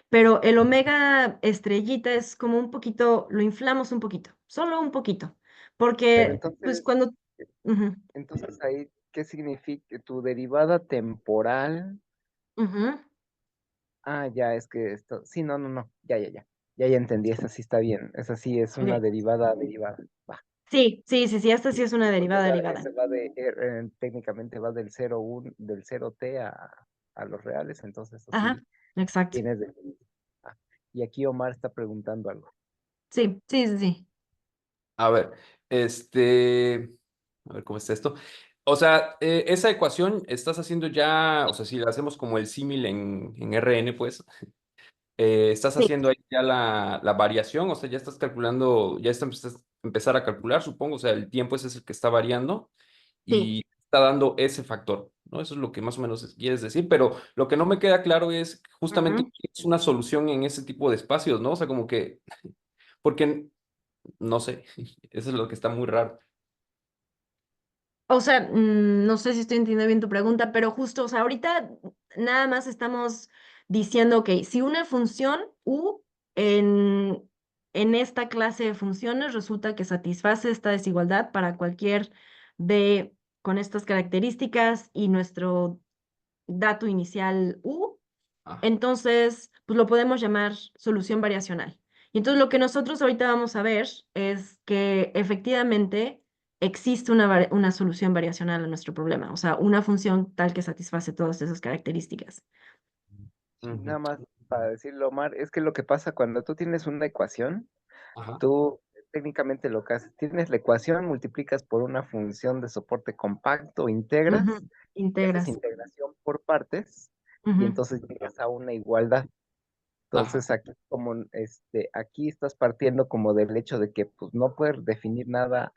pero el omega estrellita es como un poquito, lo inflamos un poquito, solo un poquito, Pero porque pues entonces, cuando... Ujú, entonces ahí, ¿qué significa tu derivada temporal? ujú, Ah, ya, es que esto, sí, no, no, no, ya entendí, esa sí está bien, esa sí es una ok. derivada, va. Sí, esta sí es una Porque derivada esa derivada. va técnicamente va del 0T a los reales, entonces Ajá, así exacto. tienes de... Ah, y aquí Omar está preguntando algo. Sí. A ver, a ver cómo está esto. O sea, esa ecuación estás haciendo ya, o sea, si la hacemos como el símil en RN, pues, estás Sí. haciendo ahí ya la variación, o sea, ya estás calculando, ya estás empezar a calcular, supongo, o sea, el tiempo ese es el que está variando Sí. y está dando ese factor, ¿no? Eso es lo que más o menos quieres decir, pero lo que no me queda claro es justamente Ujú. qué es una solución en ese tipo de espacios, ¿no? O sea, como que, porque, no sé, eso es lo que está muy raro. O sea, no sé si estoy entendiendo bien tu pregunta, pero justo, o sea, ahorita nada más estamos diciendo, ok, si una función U en, en esta clase de funciones resulta que satisface esta desigualdad para cualquier de con estas características y nuestro dato inicial U, Ah, entonces, pues lo podemos llamar solución variacional. Y entonces lo que nosotros ahorita vamos a ver es que efectivamente existe una solución variacional a nuestro problema, o sea, una función tal que satisface todas esas características. Sí, ujú, nada más para decirlo, Omar, es que lo que pasa cuando tú tienes una ecuación, ajá, tú técnicamente lo que haces, tienes la ecuación, multiplicas por una función de soporte compacto, Ujú. integras, y haces Integras. integración por partes, y Ujú. entonces llegas a una igualdad. ajá, Entonces aquí como aquí estás partiendo como del hecho de que pues no puedes definir nada,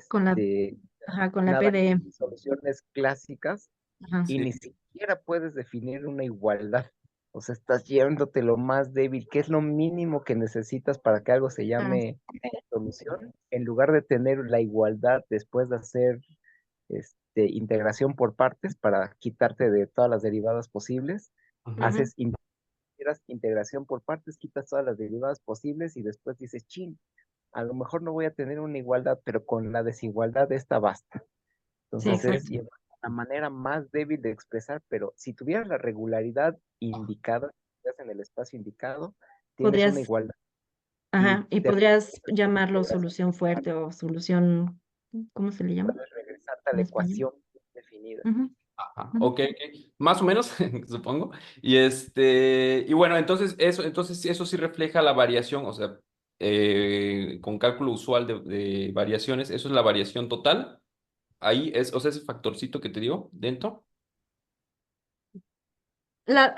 Con la, este, ajá, con la nada PDE. en soluciones clásicas Ajá. y sí, ni siquiera puedes definir una igualdad. O sea, estás yéndote lo más débil, que es lo mínimo que necesitas para que algo se Claro. llame solución, en lugar de tener la igualdad después de hacer integración por partes para quitarte de todas las derivadas posibles, ujú, Ujú. haces integración por partes, quitas todas las derivadas posibles y después dices, chin, a lo mejor no voy a tener una igualdad, pero con la desigualdad esta basta. Sí, Entonces es exacto. la manera más débil de expresar, pero si tuvieras la regularidad indicada, si estás en el espacio indicado, tienes una Podrías, igualdad y ajá, y te podrías regresas a la llamarlo integración, solución fuerte o solución, ¿cómo se le llama puedes regresarte a en la español? ecuación definida. Ujú. ajá, Ujú. ok, ok, más o menos, supongo. Y y bueno, entonces eso sí refleja la variación, o sea, con cálculo usual de variaciones, eso es la variación total. Ahí es, o sea, ese factorcito que te digo dentro. La,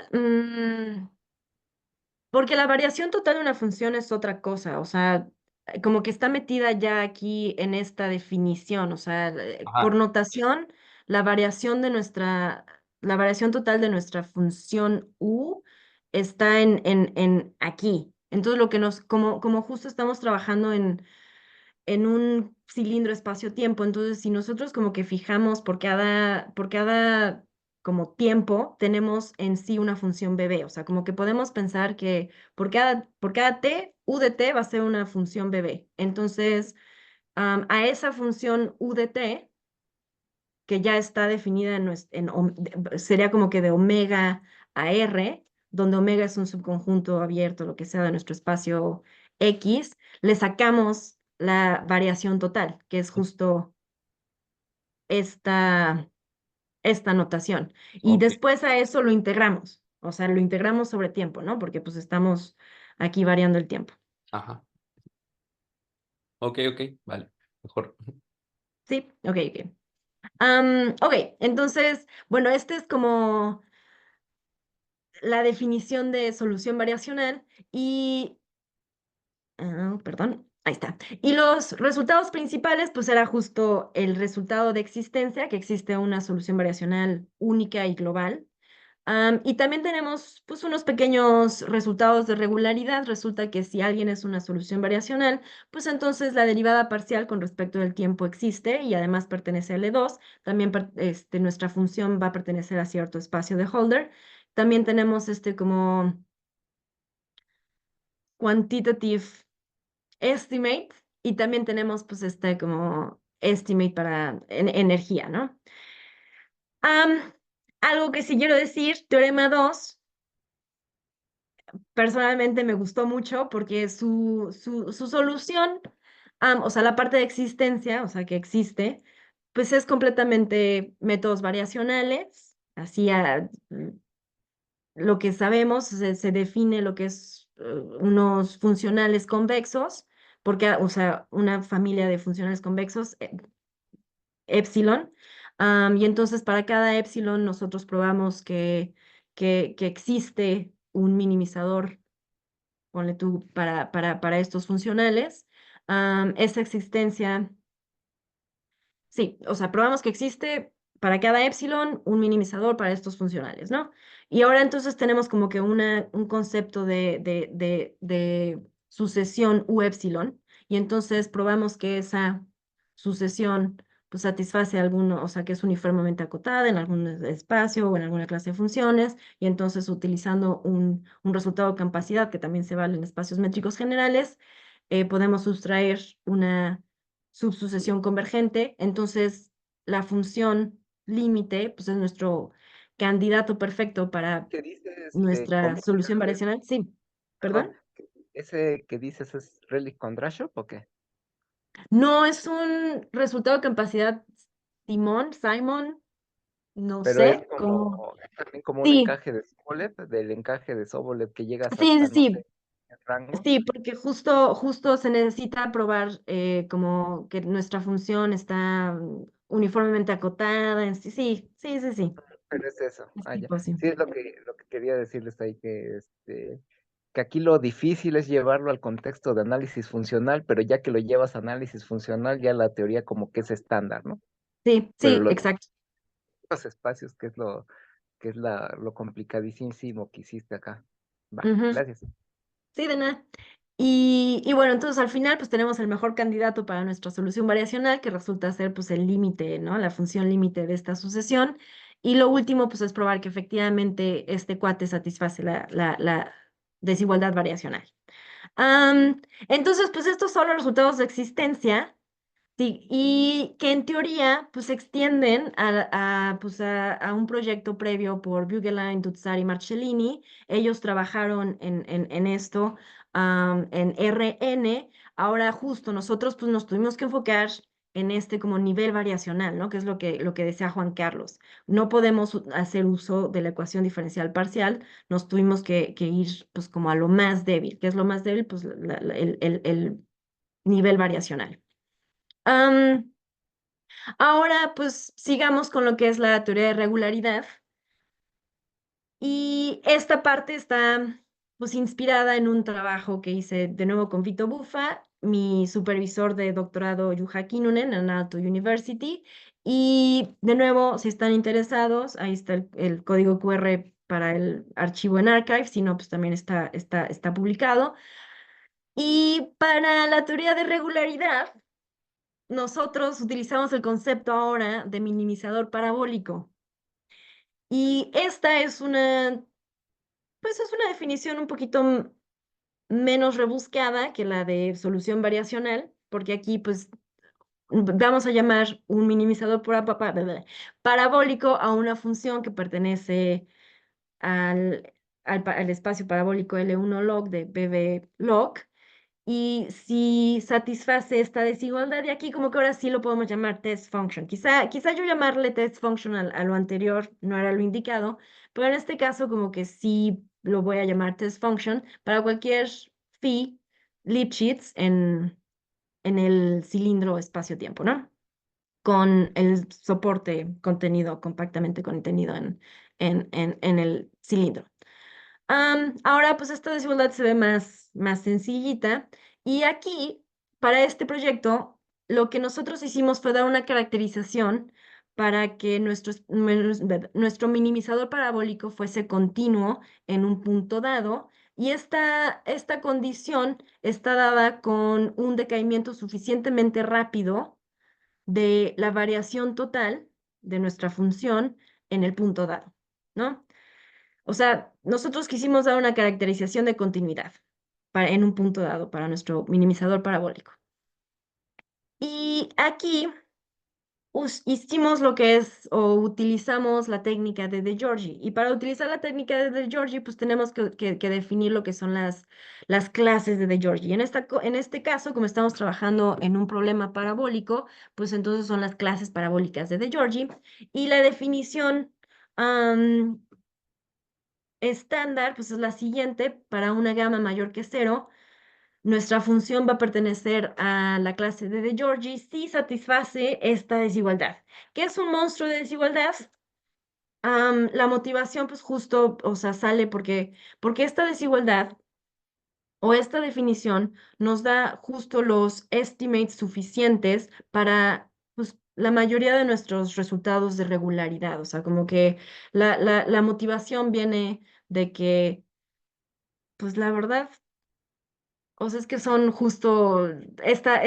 porque la variación total de una función es otra cosa, o sea, como que está metida ya aquí en esta definición, o sea, por Ajá, notación, la variación total de nuestra función U está en aquí. Entonces, lo que como justo estamos trabajando en un cilindro espacio-tiempo. Entonces, si nosotros como que fijamos por cada como tiempo, tenemos en sí una función bebé. O sea, como que podemos pensar que por cada t, u de t va a ser una función bebé. Entonces, a esa función u de t, que ya está definida sería como que de omega a r, donde omega es un subconjunto abierto, lo que sea de nuestro espacio X, le sacamos la variación total, que es justo esta, esta notación. Y ok, después a eso lo integramos, o sea, lo integramos sobre tiempo, ¿no? Porque pues estamos aquí variando el tiempo. ajá, ok, ok, vale, mejor. Sí, ok, ok. Ok, entonces, bueno, este es como la definición de solución variacional y, perdón, ahí está. Y los resultados principales, pues era justo el resultado de existencia, que existe una solución variacional única y global. Y también tenemos pues unos pequeños resultados de regularidad. Resulta que si alguien es una solución variacional, pues entonces la derivada parcial con respecto del tiempo existe y además pertenece a L2. También nuestra función va a pertenecer a cierto espacio de Holder. También tenemos como quantitative estimate y también tenemos pues como estimate para energía, ¿no? Am, algo que sí quiero decir, teorema 2 personalmente me gustó mucho porque su solución, o sea, la parte de existencia, o sea, que existe, pues es completamente métodos variacionales, así lo que sabemos, se define lo que es unos funcionales convexos, porque, o sea, una familia de funcionales convexos, epsilon, y entonces para cada epsilon nosotros probamos que existe un minimizador ponle tú, para estos funcionales. esa existencia. Sí, o sea, probamos que existe para cada epsilon un minimizador para estos funcionales, ¿no? Y ahora entonces tenemos como que un concepto de sucesión u epsilon, y entonces probamos que esa sucesión pues satisface alguno, o sea, que es uniformemente acotada en algún espacio o en alguna clase de funciones, y entonces utilizando un resultado de capacidad que también se vale en espacios métricos generales, podemos sustraer una subsucesión convergente. Entonces, la función límite, pues es nuestro candidato perfecto para ¿Qué dices nuestra solución combinables? variacional. Sí, Perdón, perdón. ¿ese que dices es Relic Kondrashov o qué? No es un resultado de capacidad Simon, no Pero es sé cómo. como, es también como un Sí, encaje de Sobolev, del encaje de Sobolev que llegas sí, sí, hasta, no sí. sé, el rango. Sí, porque justo se necesita probar como que nuestra función está uniformemente acotada. Sí, sí, sí, sí, sí. Pero es eso. Es Ah, ya. tipo así. Sí, es lo que quería decirles ahí, que aquí lo difícil es llevarlo al contexto de análisis funcional, pero ya que lo llevas a análisis funcional, ya la teoría como que es estándar, ¿no? Sí, Pero sí, exacto. los espacios, que es lo complicadísimo que hiciste acá. Va, Ujú. gracias. Sí, de nada. Y bueno, entonces al final pues tenemos el mejor candidato para nuestra solución variacional, que resulta ser pues el límite, ¿no? La función límite de esta sucesión. Y lo último pues es probar que efectivamente este cuate satisface la desigualdad variacional. Entonces pues estos son los resultados de existencia. Sí, y que en teoría pues se extienden pues, a un proyecto previo por Bugelein, Dutzar y Marcellini. Ellos trabajaron en esto, en RN. Ahora justo nosotros pues nos tuvimos que enfocar en este como nivel variacional, ¿no? Que es lo que decía Juan Carlos. No podemos hacer uso de la ecuación diferencial parcial, nos tuvimos que ir pues como a lo más débil. ¿Qué es lo más débil? Pues el nivel variacional. Am, Ahora, pues sigamos con lo que es la teoría de regularidad. Y esta parte está, pues, inspirada en un trabajo que hice de nuevo con Vito Buffa, mi supervisor de doctorado Juha Kinnunen en Aalto University. Y de nuevo, si están interesados, ahí está el código QR para el archivo en Archive, si no, pues también está publicado. Y para la teoría de regularidad, nosotros utilizamos el concepto ahora de minimizador parabólico. Y esta pues es una definición un poquito menos rebuscada que la de solución variacional, porque aquí pues vamos a llamar un minimizador parabólico a una función que pertenece al espacio parabólico L1 log de BB log. Y si satisface esta desigualdad, y aquí como que ahora sí lo podemos llamar test function. Quizá yo llamarle test function a lo anterior no era lo indicado, pero en este caso como que sí lo voy a llamar test function para cualquier phi Lipschitz en el cilindro espacio-tiempo, ¿no? Con el soporte contenido, compactamente contenido en el cilindro. Ahora, pues esta desigualdad se ve más sencillita. Y aquí, para este proyecto, lo que nosotros hicimos fue dar una caracterización para que nuestro minimizador parabólico fuese continuo en un punto dado. Y esta condición está dada con un decaimiento suficientemente rápido de la variación total de nuestra función en el punto dado, ¿no? O sea, nosotros quisimos dar una caracterización de continuidad en un punto dado para nuestro minimizador parabólico. Y aquí hicimos lo que es o utilizamos la técnica de De Giorgi. Y para utilizar la técnica de De Giorgi, pues tenemos que definir lo que son las clases de De Giorgi. En este caso, como estamos trabajando en un problema parabólico, pues entonces son las clases parabólicas de De Giorgi. Y la definición estándar, pues es la siguiente: para una gama mayor que cero, nuestra función va a pertenecer a la clase de Giorgi si satisface esta desigualdad. ¿Qué es un monstruo de desigualdad? La motivación, pues justo, o sea, sale porque esta desigualdad o esta definición nos da justo los estimates suficientes para pues, la mayoría de nuestros resultados de regularidad. O sea, como que la motivación viene de que, pues la verdad, o sea, es que son justo esta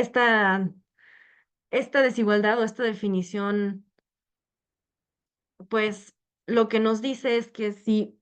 desigualdad o esta definición, pues lo que nos dice es que si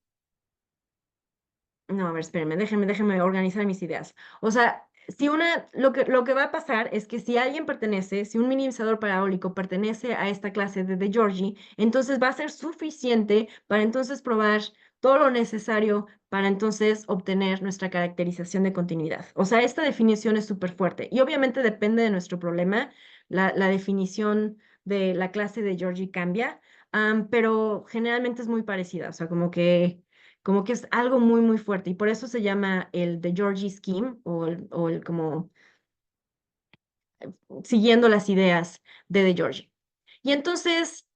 no, a ver, espérenme, déjenme organizar mis ideas. O sea, si lo que va a pasar es que si alguien pertenece, si un minimizador parabólico pertenece a esta clase de Georgi, entonces va a ser suficiente para entonces probar todo lo necesario para entonces obtener nuestra caracterización de continuidad. O sea, esta definición es súper fuerte y obviamente depende de nuestro problema. La definición de la clase de Georgi cambia, pero generalmente es muy parecida. O sea, como que es algo muy, muy fuerte y por eso se llama el de Georgie Scheme o el como siguiendo las ideas de Georgie. Y entonces,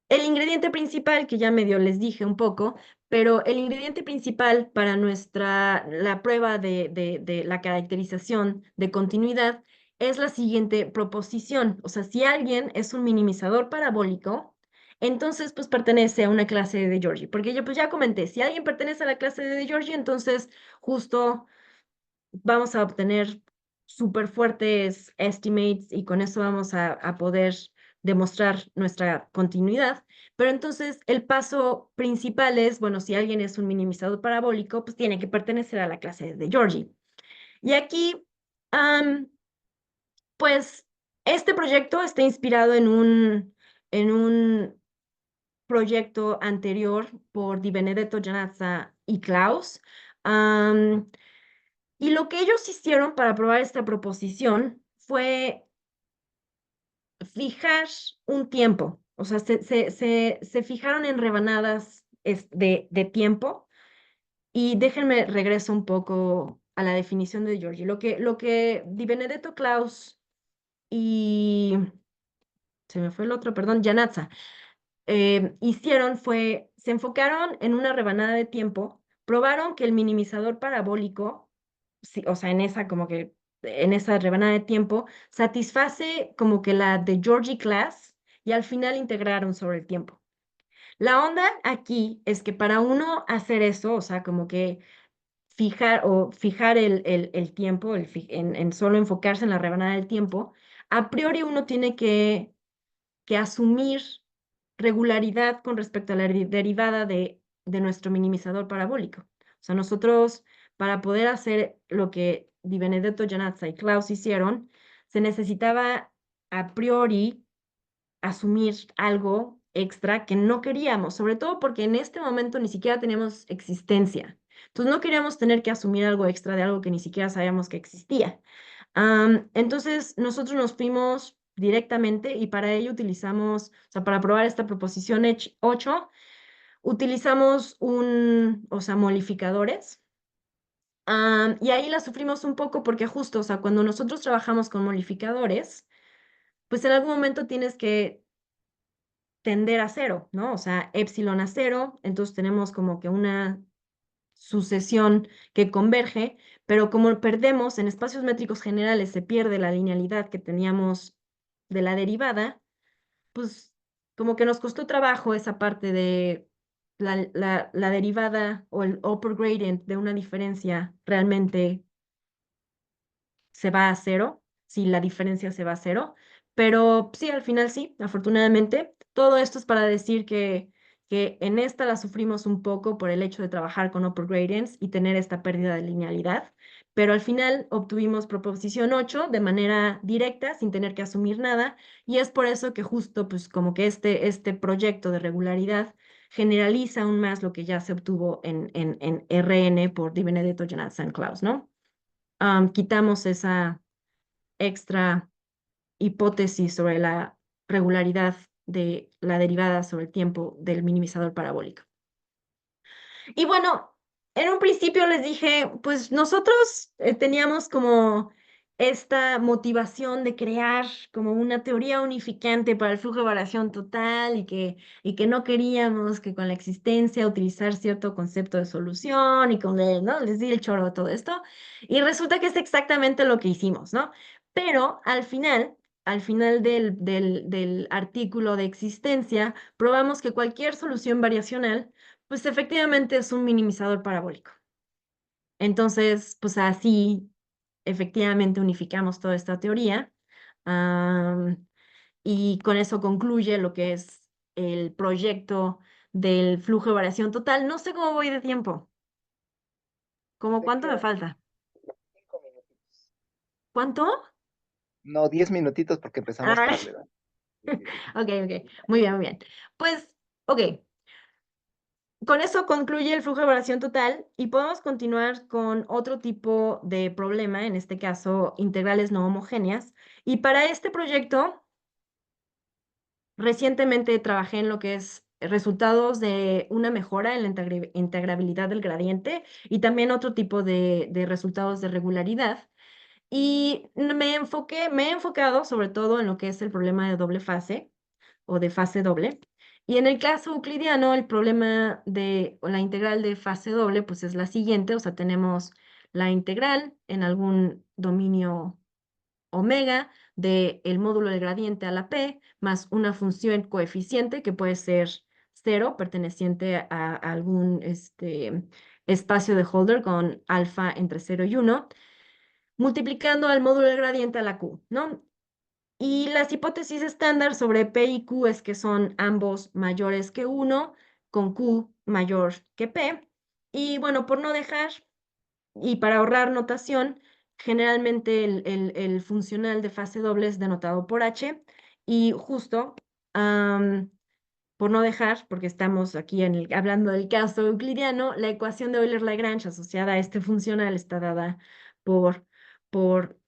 el ingrediente principal, que ya medio les dije un poco, pero el ingrediente principal para la prueba de la caracterización de continuidad es la siguiente proposición. O sea, si alguien es un minimizador parabólico, entonces pues pertenece a una clase de Georgie. Porque yo pues ya comenté, si alguien pertenece a la clase de Georgie, entonces justo vamos a obtener súper fuertes estimates y con eso vamos a poder demostrar nuestra continuidad. Pero entonces el paso principal es, bueno, si alguien es un minimizador parabólico, pues tiene que pertenecer a la clase de Georgie. Y aquí, am, pues, este proyecto está inspirado en un proyecto anterior por Di Benedetto, Giannazza y Klaus. Y lo que ellos hicieron para probar esta proposición fue fijar un tiempo, o sea, se fijaron en rebanadas de tiempo y déjenme regreso un poco a la definición de Giorgi. Lo que Di Benedetto Klaus y se me fue el otro, perdón, Janazza, hicieron fue, se enfocaron en una rebanada de tiempo, probaron que el minimizador parabólico, sí, o sea, en esa rebanada de tiempo, satisface como que la de Georgie Class y al final integraron sobre el tiempo. La onda aquí es que para uno hacer eso, o sea, como que fijar el tiempo, en solo enfocarse en la rebanada del tiempo, a priori uno tiene que asumir regularidad con respecto a la derivada de nuestro minimizador parabólico. O sea, nosotros, para poder hacer lo que Di Benedetto, Giannazza y Klaus hicieron, se necesitaba a priori asumir algo extra que no queríamos, sobre todo porque en este momento ni siquiera teníamos existencia. Entonces no queríamos tener que asumir algo extra de algo que ni siquiera sabíamos que existía. Entonces, nosotros nos fuimos directamente y para ello utilizamos, o sea, para probar esta proposición 8, utilizamos o sea, molificadores. Y ahí la sufrimos un poco porque justo, o sea, cuando nosotros trabajamos con molificadores, pues en algún momento tienes que tender a cero, ¿no? O sea, epsilon a cero, entonces tenemos como que una sucesión que converge, pero como perdemos en espacios métricos generales, se pierde la linealidad que teníamos de la derivada, pues como que nos costó trabajo esa parte de la derivada o el upper gradient de una diferencia realmente se va a cero, si la diferencia se va a cero, pero sí, al final sí, afortunadamente. Todo esto es para decir que en esta la sufrimos un poco por el hecho de trabajar con upper gradients y tener esta pérdida de linealidad, pero al final obtuvimos proposición 8 de manera directa, sin tener que asumir nada, y es por eso que justo, pues como que este proyecto de regularidad generaliza aún más lo que ya se obtuvo en RN por Di Benedetto, Giannazza y Klaus, ¿no? Quitamos esa extra hipótesis sobre la regularidad de la derivada sobre el tiempo del minimizador parabólico. Y bueno, en un principio les dije, pues nosotros teníamos como esta motivación de crear como una teoría unificante para el flujo de variación total y que no queríamos que con la existencia utilizar cierto concepto de solución y con el, ¿no? Les di el choro de todo esto. Y resulta que es exactamente lo que hicimos, ¿no? Pero al final del artículo de existencia, probamos que cualquier solución variacional, pues efectivamente es un minimizador parabólico. Entonces, pues así efectivamente unificamos toda esta teoría, y con eso concluye lo que es el proyecto del flujo de variación total. No sé cómo voy de tiempo. ¿Cómo Te cuánto me quedan falta? 5 minutitos. ¿Cuánto? No, 10 minutitos porque empezamos Ah, tarde, ¿verdad? Sí, sí, sí. ok, ok. Muy bien, muy bien. Pues, ok. Con eso concluye el flujo de variación total y podemos continuar con otro tipo de problema, en este caso integrales no homogéneas. Y para este proyecto, recientemente trabajé en lo que es resultados de una mejora en la integrabilidad del gradiente y también otro tipo de resultados de regularidad. Y me he enfocado sobre todo en lo que es el problema de doble fase o de fase doble. Y en el caso euclidiano, el problema de o la integral de fase doble, pues es la siguiente, o sea, tenemos la integral en algún dominio omega del módulo del gradiente a la p, más una función coeficiente que puede ser cero, perteneciente a algún espacio de Holder con alfa entre 0 y 1, multiplicando al módulo del gradiente a la q, ¿no? Y las hipótesis estándar sobre P y Q es que son ambos mayores que 1, con Q mayor que P. Y bueno, por no dejar y para ahorrar notación, generalmente el funcional de fase doble es denotado por H. Y justo, por no dejar, porque estamos aquí hablando del caso euclidiano, la ecuación de Euler-Lagrange asociada a este funcional está dada por, por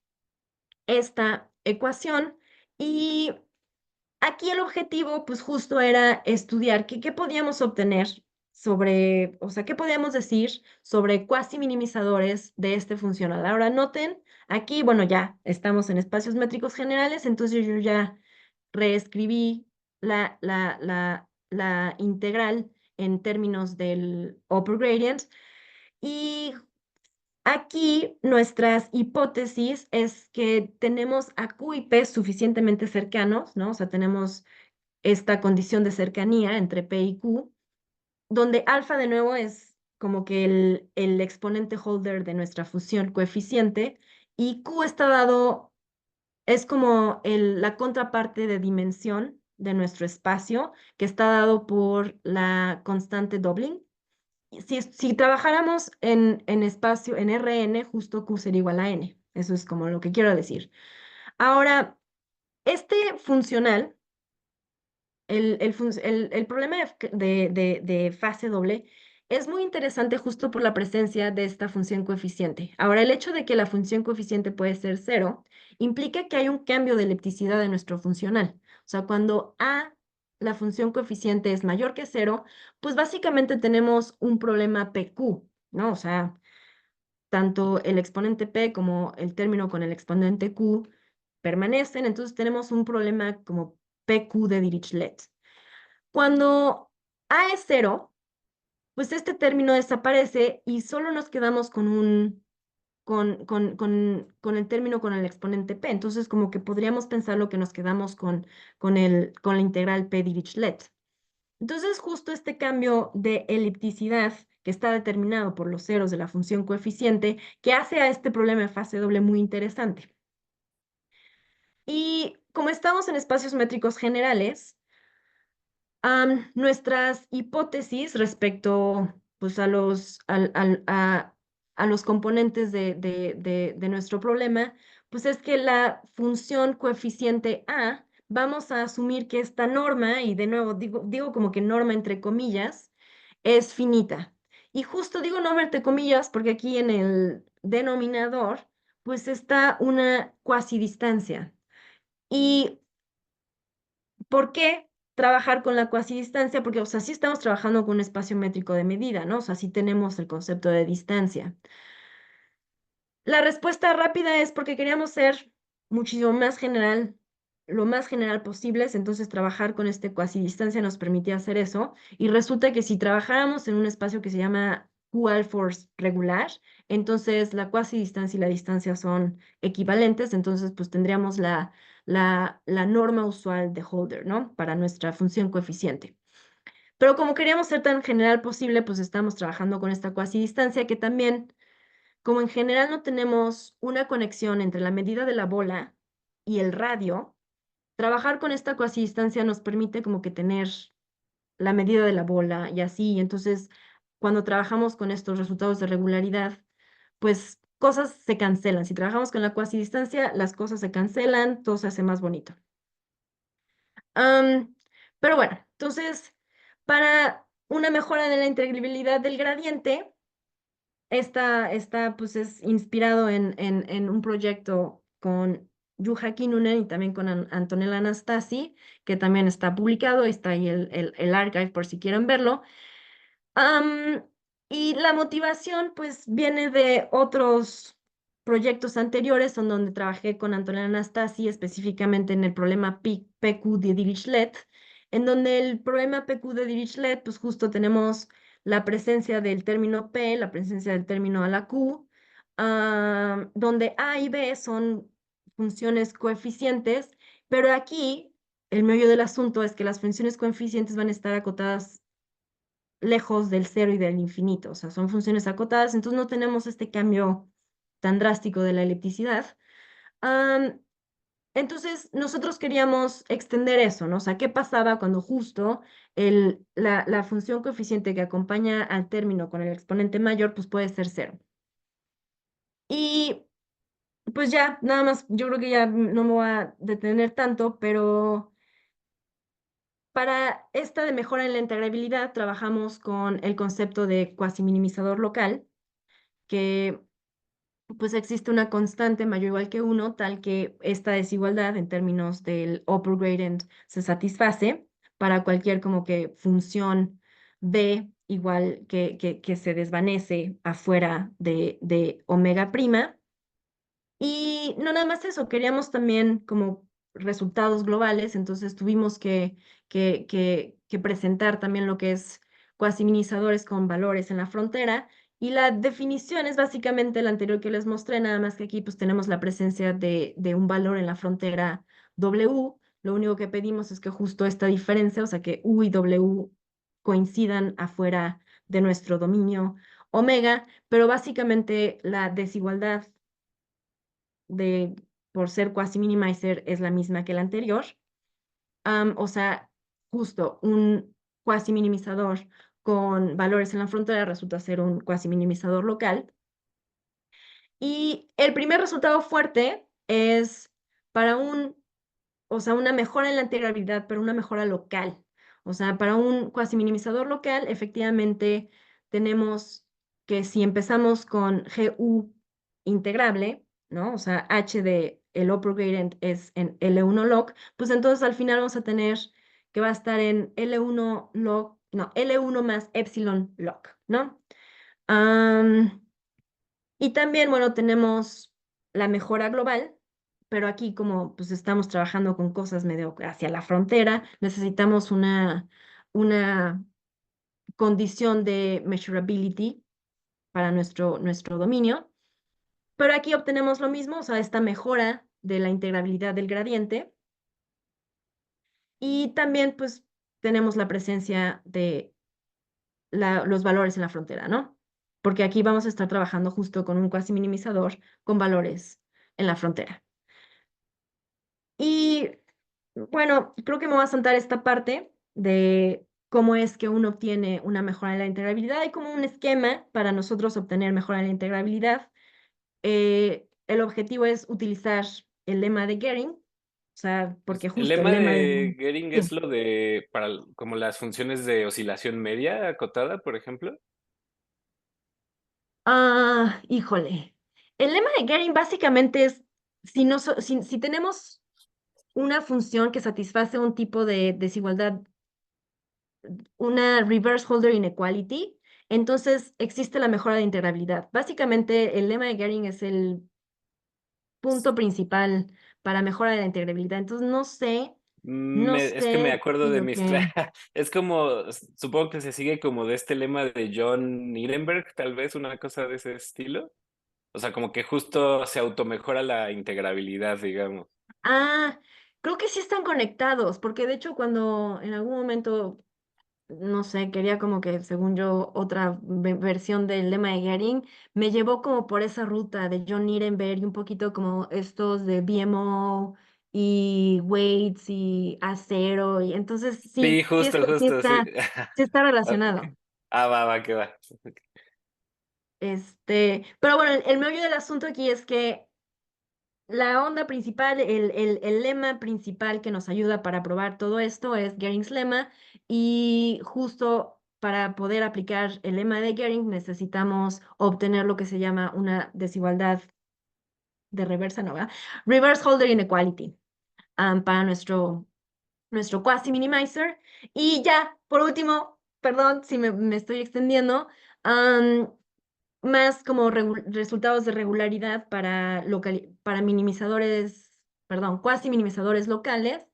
esta ecuación. Y aquí el objetivo, pues justo era estudiar qué podíamos obtener sobre, o sea, qué podíamos decir sobre cuasi minimizadores de este funcional. Ahora noten, aquí, bueno, ya estamos en espacios métricos generales, entonces yo ya reescribí la integral en términos del upper gradient y aquí nuestras hipótesis es que tenemos a Q y P suficientemente cercanos, ¿no? O sea, tenemos esta condición de cercanía entre P y Q, donde alfa de nuevo es como que el exponente holder de nuestra función coeficiente y Q está dado, es como la contraparte de dimensión de nuestro espacio, que está dado por la constante doubling. Si trabajáramos en espacio, en Rn, justo Q sería igual a n. Eso es como lo que quiero decir. Ahora, este funcional, el problema de fase doble es muy interesante justo por la presencia de esta función coeficiente. Ahora, el hecho de que la función coeficiente puede ser cero implica que hay un cambio de elipticidad de nuestro funcional. O sea, cuando a, la función coeficiente es mayor que cero, pues básicamente tenemos un problema PQ, ¿no? O sea, tanto el exponente P como el término con el exponente Q permanecen, entonces tenemos un problema como PQ de Dirichlet. Cuando A es cero, pues este término desaparece y solo nos quedamos con el término con el exponente P. Entonces, como que podríamos pensarlo que nos quedamos con la integral P Dirichlet. Entonces, justo este cambio de elipticidad que está determinado por los ceros de la función coeficiente, que hace a este problema de fase doble muy interesante. Y como estamos en espacios métricos generales, nuestras hipótesis respecto pues, a los componentes de nuestro problema, pues es que la función coeficiente A, vamos a asumir que esta norma, y de nuevo digo como que norma entre comillas, es finita. Y justo digo norma entre comillas porque aquí en el denominador, pues está una cuasidistancia. ¿Y por qué trabajar con la cuasidistancia? Porque, o sea, sí estamos trabajando con un espacio métrico de medida, ¿no? O sea, sí tenemos el concepto de distancia. La respuesta rápida es porque queríamos ser muchísimo más general, lo más general posibles, entonces trabajar con este cuasidistancia nos permitía hacer eso, y resulta que si trabajáramos en un espacio que se llama Q-Alforce regular, entonces la cuasidistancia y la distancia son equivalentes, entonces pues tendríamos la norma usual de Holder, ¿no? Para nuestra función coeficiente. Pero como queríamos ser tan general posible, pues estamos trabajando con esta cuasidistancia que también, como en general no tenemos una conexión entre la medida de la bola y el radio, trabajar con esta cuasidistancia nos permite como que tener la medida de la bola y así. Y entonces, cuando trabajamos con estos resultados de regularidad, pues cosas se cancelan. Si trabajamos con la cuasidistancia, las cosas se cancelan, todo se hace más bonito. Am, pero bueno, entonces, para una mejora de la integrabilidad del gradiente, pues es inspirado en un proyecto con Juha Kinnunen y también con Antonella Anastasi, que también está publicado, está ahí el archive por si quieren verlo. Am, y la motivación pues viene de otros proyectos anteriores en donde trabajé con Antonella Anastasi, específicamente en el problema PQ de Dirichlet, en donde el problema PQ de Dirichlet pues justo tenemos la presencia del término P, la presencia del término a la Q, donde A y B son funciones coeficientes, pero aquí el meollo del asunto es que las funciones coeficientes van a estar acotadas lejos del cero y del infinito, o sea, son funciones acotadas, entonces no tenemos este cambio tan drástico de la elipticidad. Am, entonces, nosotros queríamos extender eso, ¿no? O sea, ¿qué pasaba cuando justo la función coeficiente que acompaña al término con el exponente mayor, pues puede ser cero? Y pues ya, nada más, yo creo que ya no me voy a detener tanto, pero para esta de mejora en la integrabilidad trabajamos con el concepto de cuasi-minimizador local, que pues existe una constante mayor o igual que uno, tal que esta desigualdad en términos del upper gradient se satisface para cualquier como que función b igual que se desvanece afuera de omega prima. Y no nada más eso, queríamos también como resultados globales, entonces tuvimos que presentar también lo que es cuasiminizadores con valores en la frontera. Y la definición es básicamente la anterior que les mostré, nada más que aquí pues tenemos la presencia de un valor en la frontera W. Lo único que pedimos es que justo esta diferencia, o sea que U y W coincidan afuera de nuestro dominio omega, pero básicamente la desigualdad de por ser quasi minimizer es la misma que la anterior. O sea, justo un quasi minimizador con valores en la frontera resulta ser un quasi minimizador local. Y el primer resultado fuerte es para o sea, una mejora en la integrabilidad, pero una mejora local. O sea, para un quasi minimizador local, efectivamente tenemos que si empezamos con GU integrable, ¿no? O sea, H de el upper gradient es en L1 log, pues entonces al final vamos a tener que va a estar en L1 log, no, L1 más epsilon log, ¿no? Y también, bueno, tenemos la mejora global, pero aquí como pues estamos trabajando con cosas medio hacia la frontera, necesitamos una condición de measurability para nuestro dominio. Pero aquí obtenemos lo mismo, o sea, esta mejora de la integrabilidad del gradiente. Y también pues tenemos la presencia de los valores en la frontera, ¿no? Porque aquí vamos a estar trabajando justo con un cuasi minimizador con valores en la frontera. Y bueno, creo que me voy a saltar esta parte de cómo es que uno obtiene una mejora en la integrabilidad. Hay como un esquema para nosotros obtener mejora en la integrabilidad. El objetivo es utilizar el lema de Gering, o sea, porque El justo el lema lema de... de Gering Sí. es lo de, como las funciones de oscilación media acotada, por ejemplo. Híjole. El lema de Gering básicamente es, si tenemos una función que satisface un tipo de desigualdad, una reverse Holder inequality, Entonces existe la mejora de integrabilidad. Básicamente el lema de Gehring es el punto principal para mejora de la integrabilidad. Entonces no Es que me sé acuerdo si de lo mis que... Es como, supongo que se sigue como de este lema de John Nirenberg, tal vez una cosa de ese estilo. O sea, como que justo se automejora la integrabilidad, digamos. Ah, creo que sí están conectados, porque de hecho cuando en algún momento no sé, quería como que, según yo, otra versión del lema de Gehring, me llevó como por esa ruta de John Nirenberg y un poquito como estos de BMO y Waits y Acero, y entonces sí, Sí, justo, justo, sí. sí está Ok. relacionado. Va, que va. Pero bueno, el meollo del asunto aquí es que la onda principal, el lema principal que nos ayuda para probar todo esto es Gering's lema y justo para poder aplicar el lema de Gehring necesitamos obtener lo que se llama una desigualdad de reversa, ¿no? ¿Verdad? Reverse Holder Inequality para nuestro quasi minimizer. Y ya, por último, perdón si me estoy extendiendo, más como resultados de regularidad para minimizadores, perdón, cuasi minimizadores locales.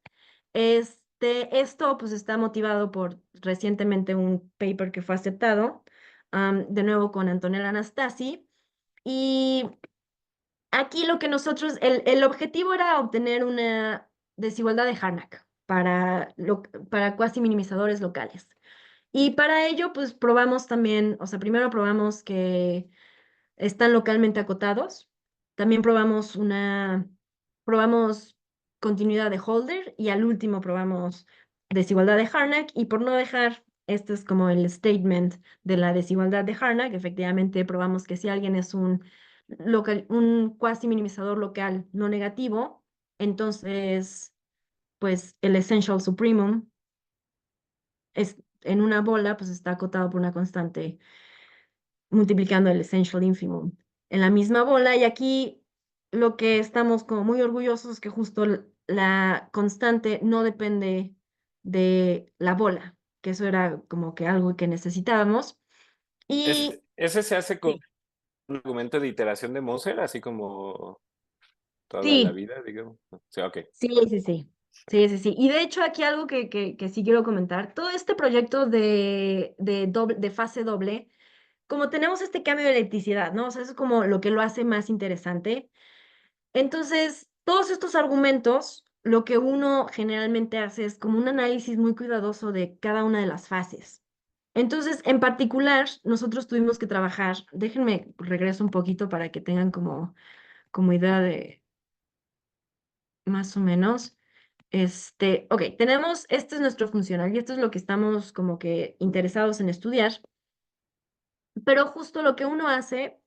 Esto pues está motivado por recientemente un paper que fue aceptado, de nuevo con Antonella Anastasi. Y aquí lo que el objetivo era obtener una desigualdad de Harnack para cuasi minimizadores locales. Y para ello, pues probamos también, o sea, primero probamos que están localmente acotados. También probamos continuidad de Holder y al último probamos desigualdad de Harnack y por no dejar, este es como el statement de la desigualdad de Harnack, efectivamente probamos que si alguien es un cuasi minimizador local no negativo, entonces pues el essential supremum es en una bola pues está acotado por una constante multiplicando el essential infimum en la misma bola. Y aquí lo que estamos como muy orgullosos es que justo la constante no depende de la bola, que eso era como que algo que necesitábamos. Y Ese se hace con sí, un argumento de iteración de Moser, así como toda la sí, vida, digamos. Sí, ok. sí, sí, sí. Sí, sí, sí. Y de hecho aquí algo que sí quiero comentar, todo este proyecto de fase doble, como tenemos este cambio de electricidad, ¿no? O sea, eso es como lo que lo hace más interesante. Entonces, todos estos argumentos, lo que uno generalmente hace es como un análisis muy cuidadoso de cada una de las fases. Entonces, en particular, nosotros tuvimos que trabajar, déjenme regreso un poquito para que tengan como idea de más o menos. Ok, este es nuestro funcional y esto es lo que estamos como que interesados en estudiar. Pero justo lo que uno hace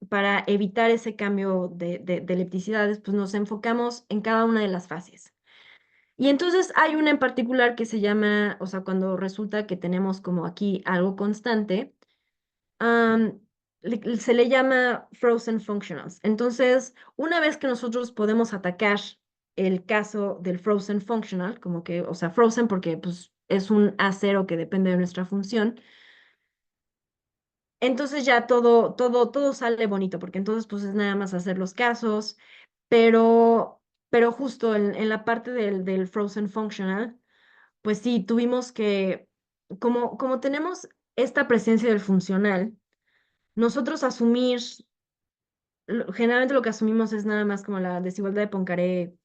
para evitar ese cambio de lepticidades, pues nos enfocamos en cada una de las fases. Y entonces hay una en particular que se llama, o sea, cuando resulta que tenemos como aquí algo constante, am, se le llama frozen functionals. Entonces, una vez que nosotros podemos atacar el caso del frozen functional, como que, o sea, frozen porque pues es un A0 que depende de nuestra función, entonces ya todo sale bonito, porque entonces pues es nada más hacer los casos, pero, pero justo en la parte del Frozen Functional, pues sí, tuvimos que, como tenemos esta presencia del funcional, nosotros generalmente lo que asumimos es nada más como la desigualdad de Poincaré,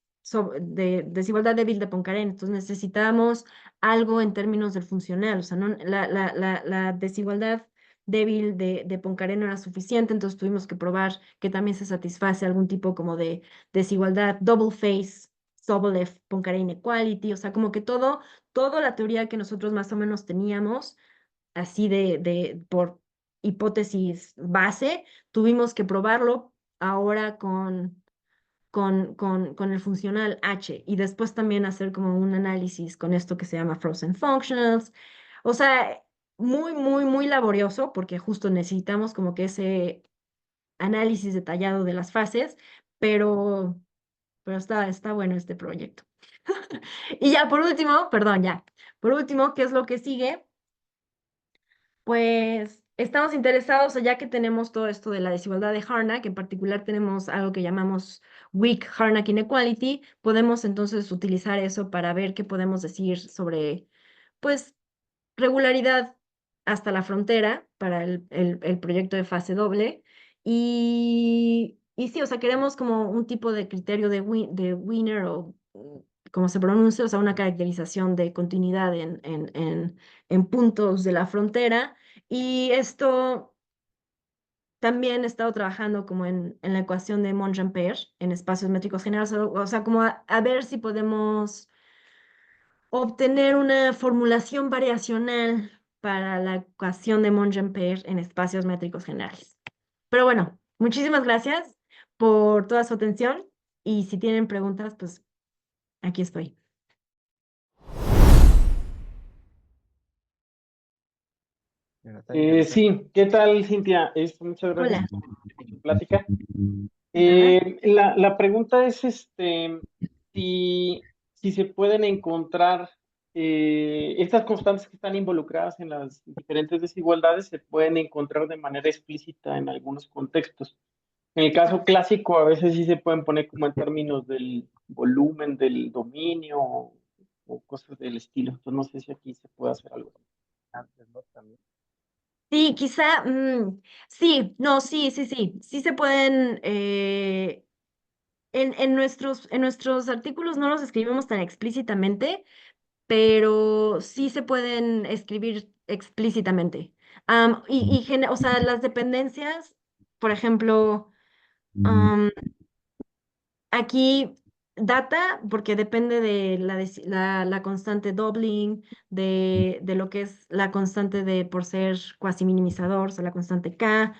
de desigualdad débil de Poincaré, entonces necesitamos algo en términos del funcional, o sea, no, la desigualdad débil de Poincaré no era suficiente, entonces tuvimos que probar que también se satisface algún tipo como de desigualdad double face, Sobolev, Poincaré inequality, o sea, como que toda la teoría que nosotros más o menos teníamos, así por hipótesis base, tuvimos que probarlo ahora con el funcional H y después también hacer como un análisis con esto que se llama frozen functionals. O sea, muy, muy, muy laborioso porque justo necesitamos como que ese análisis detallado de las fases, pero, pero está bueno este proyecto. Y ya por último, perdón, ya, por último, ¿qué es lo que sigue? Pues estamos interesados, o ya que tenemos todo esto de la desigualdad de Harnack, en particular tenemos algo que llamamos Weak Harnack Inequality, podemos entonces utilizar eso para ver qué podemos decir sobre, pues, regularidad hasta la frontera para el proyecto de fase doble. Y sí, o sea, queremos como un tipo de criterio de winner o como se pronuncia, o sea, una caracterización de continuidad en puntos de la frontera. Y esto también he estado trabajando como en la ecuación de Monge-Ampère en espacios métricos generales, o sea, como a ver si podemos obtener una formulación variacional para la ecuación de Monge-Ampère en espacios métricos generales. Pero bueno, muchísimas gracias por toda su atención y si tienen preguntas, pues aquí estoy. Jonathan. Sí, ¿qué tal, Cintia? Muchas gracias Hola, por tu plática. nada. La pregunta es si se pueden encontrar estas constantes que están involucradas en las diferentes desigualdades, se pueden encontrar de manera explícita en algunos contextos. En el caso clásico, a veces sí se pueden poner como en términos del volumen del dominio o cosas del estilo. Entonces, no sé si aquí se puede hacer algo. Antes, ¿no? También. Sí, quizá, sí, no, sí se pueden, en nuestros artículos no los escribimos tan explícitamente, pero sí se pueden escribir explícitamente. O sea, las dependencias, por ejemplo, am, aquí data, porque depende de la constante doubling, de lo que es la constante de por ser cuasi minimizador, o sea, la constante K.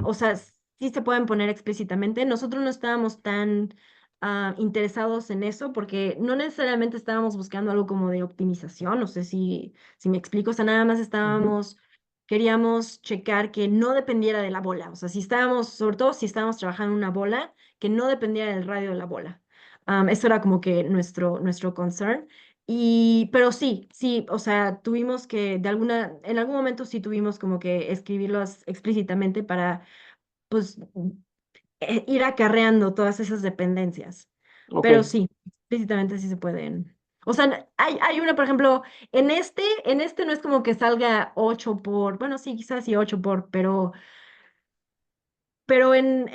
O sea, sí se pueden poner explícitamente. Nosotros no estábamos tan interesados en eso porque no necesariamente estábamos buscando algo como de optimización, no sé si me explico, o sea, nada más queríamos checar que no dependiera de la bola, o sea, si estábamos, sobre todo si estábamos trabajando en una bola, que no dependiera del radio de la bola. Eso era como que nuestro concern. Pero sí, o sea, tuvimos que, en algún momento sí tuvimos como que escribirlos explícitamente para, pues, ir acarreando todas esas dependencias. Ok. Pero sí, explícitamente sí se pueden. O sea, hay una, por ejemplo, en este no es como que salga 8 por, bueno, sí, quizás sí 8 por, pero en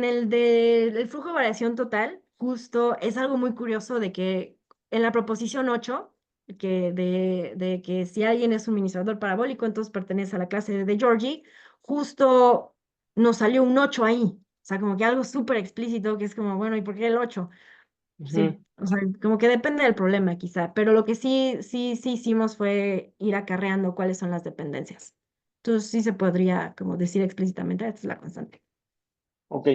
el del flujo de variación total, justo es algo muy curioso de que en la proposición 8 de que si alguien es un minimizador parabólico, entonces pertenece a la clase de Georgie, justo nos salió un 8 ahí. O sea, como que algo súper explícito que es como, bueno, ¿y por qué el 8? Ujú. Sí, o sea, como que depende del problema quizá, pero lo que sí hicimos fue ir acarreando cuáles son las dependencias. Entonces sí se podría como decir explícitamente, esta es la constante. Ok.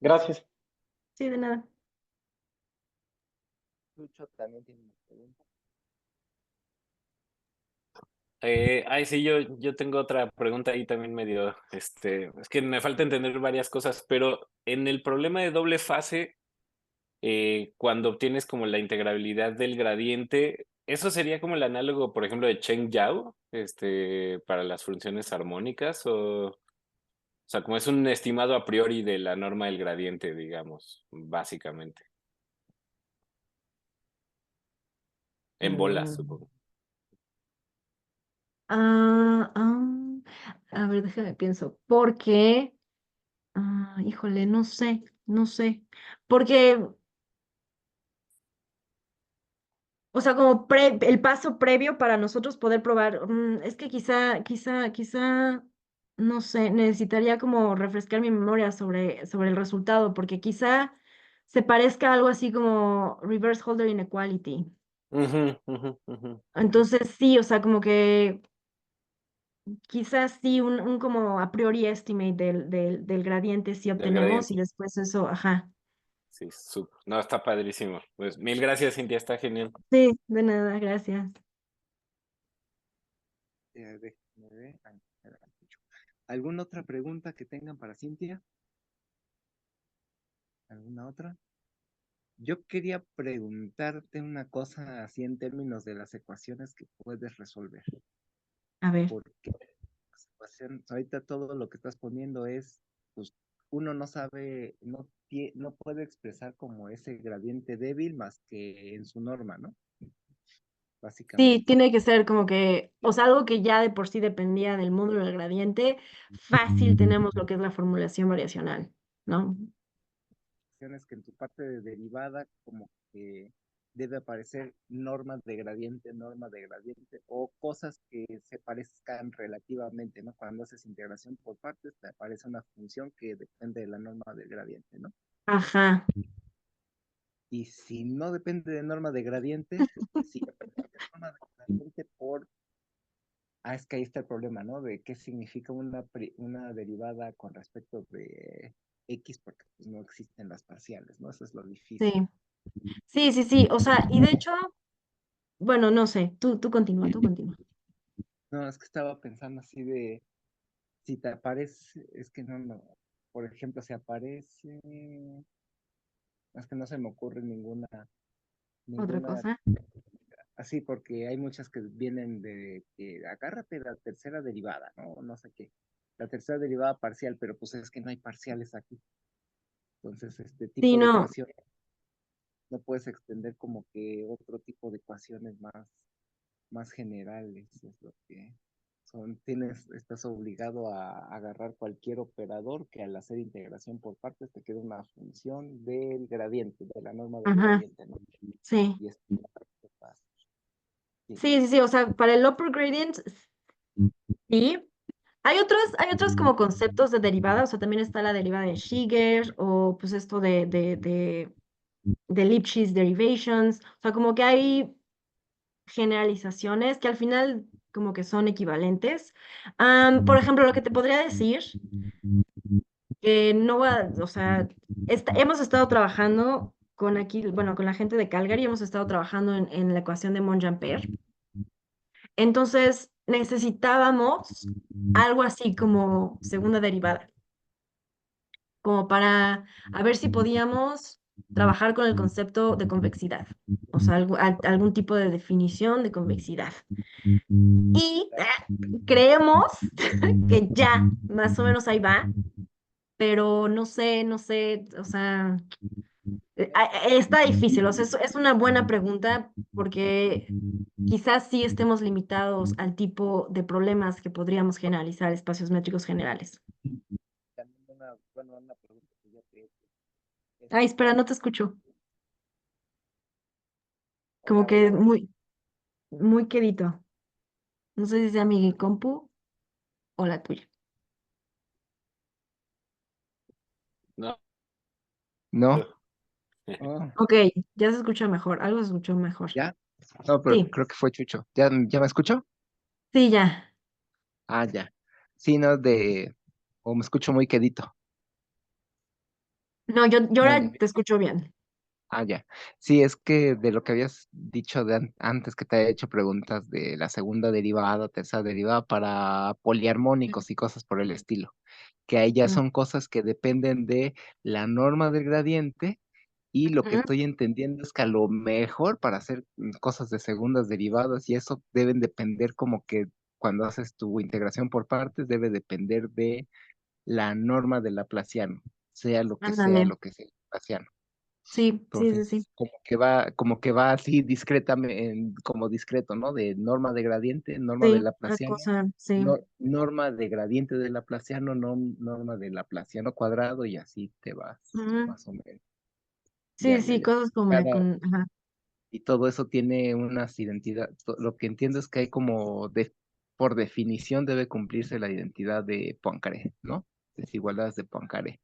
Gracias. Sí, de nada. Lucho también tiene una pregunta. Sí, yo tengo otra pregunta ahí también medio, es que me falta entender varias cosas, pero en el problema de doble fase, cuando obtienes como la integrabilidad del gradiente, ¿eso sería como el análogo, por ejemplo, de Cheng-Yao, para las funciones armónicas? O sea, como es un estimado a priori de la norma del gradiente, digamos, básicamente, en bolas, Mm, supongo. ah, ah, a ver, déjame pienso. Porque, híjole, no sé. Porque, o sea, como el paso previo para nosotros poder probar, es que quizá, no sé, necesitaría como refrescar mi memoria sobre el resultado, porque quizá se parezca a algo así como reverse Holder inequality. Ujú, ujú, ujú. Entonces sí, o sea, como que quizás sí, un como a priori estimate del gradiente sí Del obtenemos y gradiente. después eso, ajá. Sí, súper. No, está padrísimo. Pues mil gracias, Cintia, está genial. Sí, de nada, gracias. Déjame ver. ¿Alguna otra pregunta que tengan para Cintia? ¿Alguna otra? Yo quería preguntarte una cosa así en términos de las ecuaciones que puedes resolver. A ver. porque ahorita todo lo que estás poniendo es, pues, uno no sabe, no puede expresar como ese gradiente débil más que en su norma, ¿no? Sí, Básicamente. tiene que ser como que, o sea, algo que ya de por sí dependía del módulo del gradiente, fácil tenemos lo que es la formulación variacional, ¿no? Es que en tu parte de derivada como que debe aparecer norma de gradiente, o cosas que se parezcan relativamente, ¿no? Cuando haces integración por partes, te aparece una función que depende de la norma del gradiente, ¿no? Ajá, Y si no depende de norma de gradiente, sí depende de norma de gradiente por... Ah, es que ahí está el problema, ¿no? De qué significa una derivada con respecto de X, porque pues, no existen las parciales, ¿no? Eso es lo difícil. sí. Sí, sí, sí. O sea, y de hecho, bueno, no sé, tú continúa, tú continúa. No, es que estaba pensando así de, si te aparece, es que no, por ejemplo, si aparece, es que no se me ocurre Otra ninguna, cosa. así, porque hay muchas que vienen de que agárrate la tercera derivada, ¿no? No sé qué, la tercera derivada parcial, pero pues es que no hay parciales aquí. Entonces, este Sí, tipo de no. ecuación no puedes extender como que otro tipo de ecuaciones más generales, es lo que estás obligado a agarrar cualquier operador que al hacer integración por partes te quede una función del gradiente, de la norma del Ajá, gradiente, ¿no? sí. Y es fácil. Sí. Sí, sí, sí. O sea, para el upper gradient, sí. Hay otros como conceptos de derivada, o sea, también está la derivada de Shiger o pues esto de Lipschitz derivations, o sea, como que hay generalizaciones que al final como que son equivalentes. Por ejemplo, lo que te podría decir, que no va, o sea, hemos estado trabajando con aquí, bueno, con la gente de Calgary, hemos estado trabajando en la ecuación de Monge-Ampère. Entonces, necesitábamos algo así como segunda derivada, como para a ver si podíamos trabajar con el concepto de convexidad, o sea, algún tipo de definición de convexidad. Y creemos que ya, más o menos ahí va, pero no sé, no sé, o sea, está difícil, o sea, es una buena pregunta porque quizás sí estemos limitados al tipo de problemas que podríamos generalizar espacios métricos generales. También una pregunta que yo te he hecho. Ay, espera, Estas, no te escucho. Como hola, que hola, muy, muy quedito. No sé si sea mi compu o la tuya. No. no, oh, Ok, ya se escucha mejor, algo se escuchó mejor. ya, no, pero Sí, creo que fue Chucho. ¿Ya me escuchó? sí, ya. Ah, ya. Sí, no, o me escucho muy quedito. No, yo No, ahora te escucho bien. ah, ya. Sí, es que de lo que habías dicho antes que te había hecho preguntas de la segunda derivada, tercera derivada para poliarmónicos y cosas por el estilo, que ahí ya Mm, son cosas que dependen de la norma del gradiente, y lo que ujú. estoy entendiendo es que a lo mejor para hacer cosas de segundas derivadas y eso deben depender como que cuando haces tu integración por partes debe depender de la norma del Laplaciano, sea Ándale. lo que sea el Laplaciano. Sí, sí, sí, sí. Entonces, como que va así discretamente, como discreto, ¿no? De norma de gradiente, norma de Sí, la Laplaciano, cosa, sí. norma de gradiente de Laplaciano, norma de Laplaciano cuadrado, y así te vas, Ujú. más o menos. Ya, Sí, ya, sí, ya. cosas como ajá. Y todo eso tiene unas identidades. Lo que entiendo es que hay como, por definición, debe cumplirse la identidad de Poincaré, ¿no? Desigualdades de Poincaré.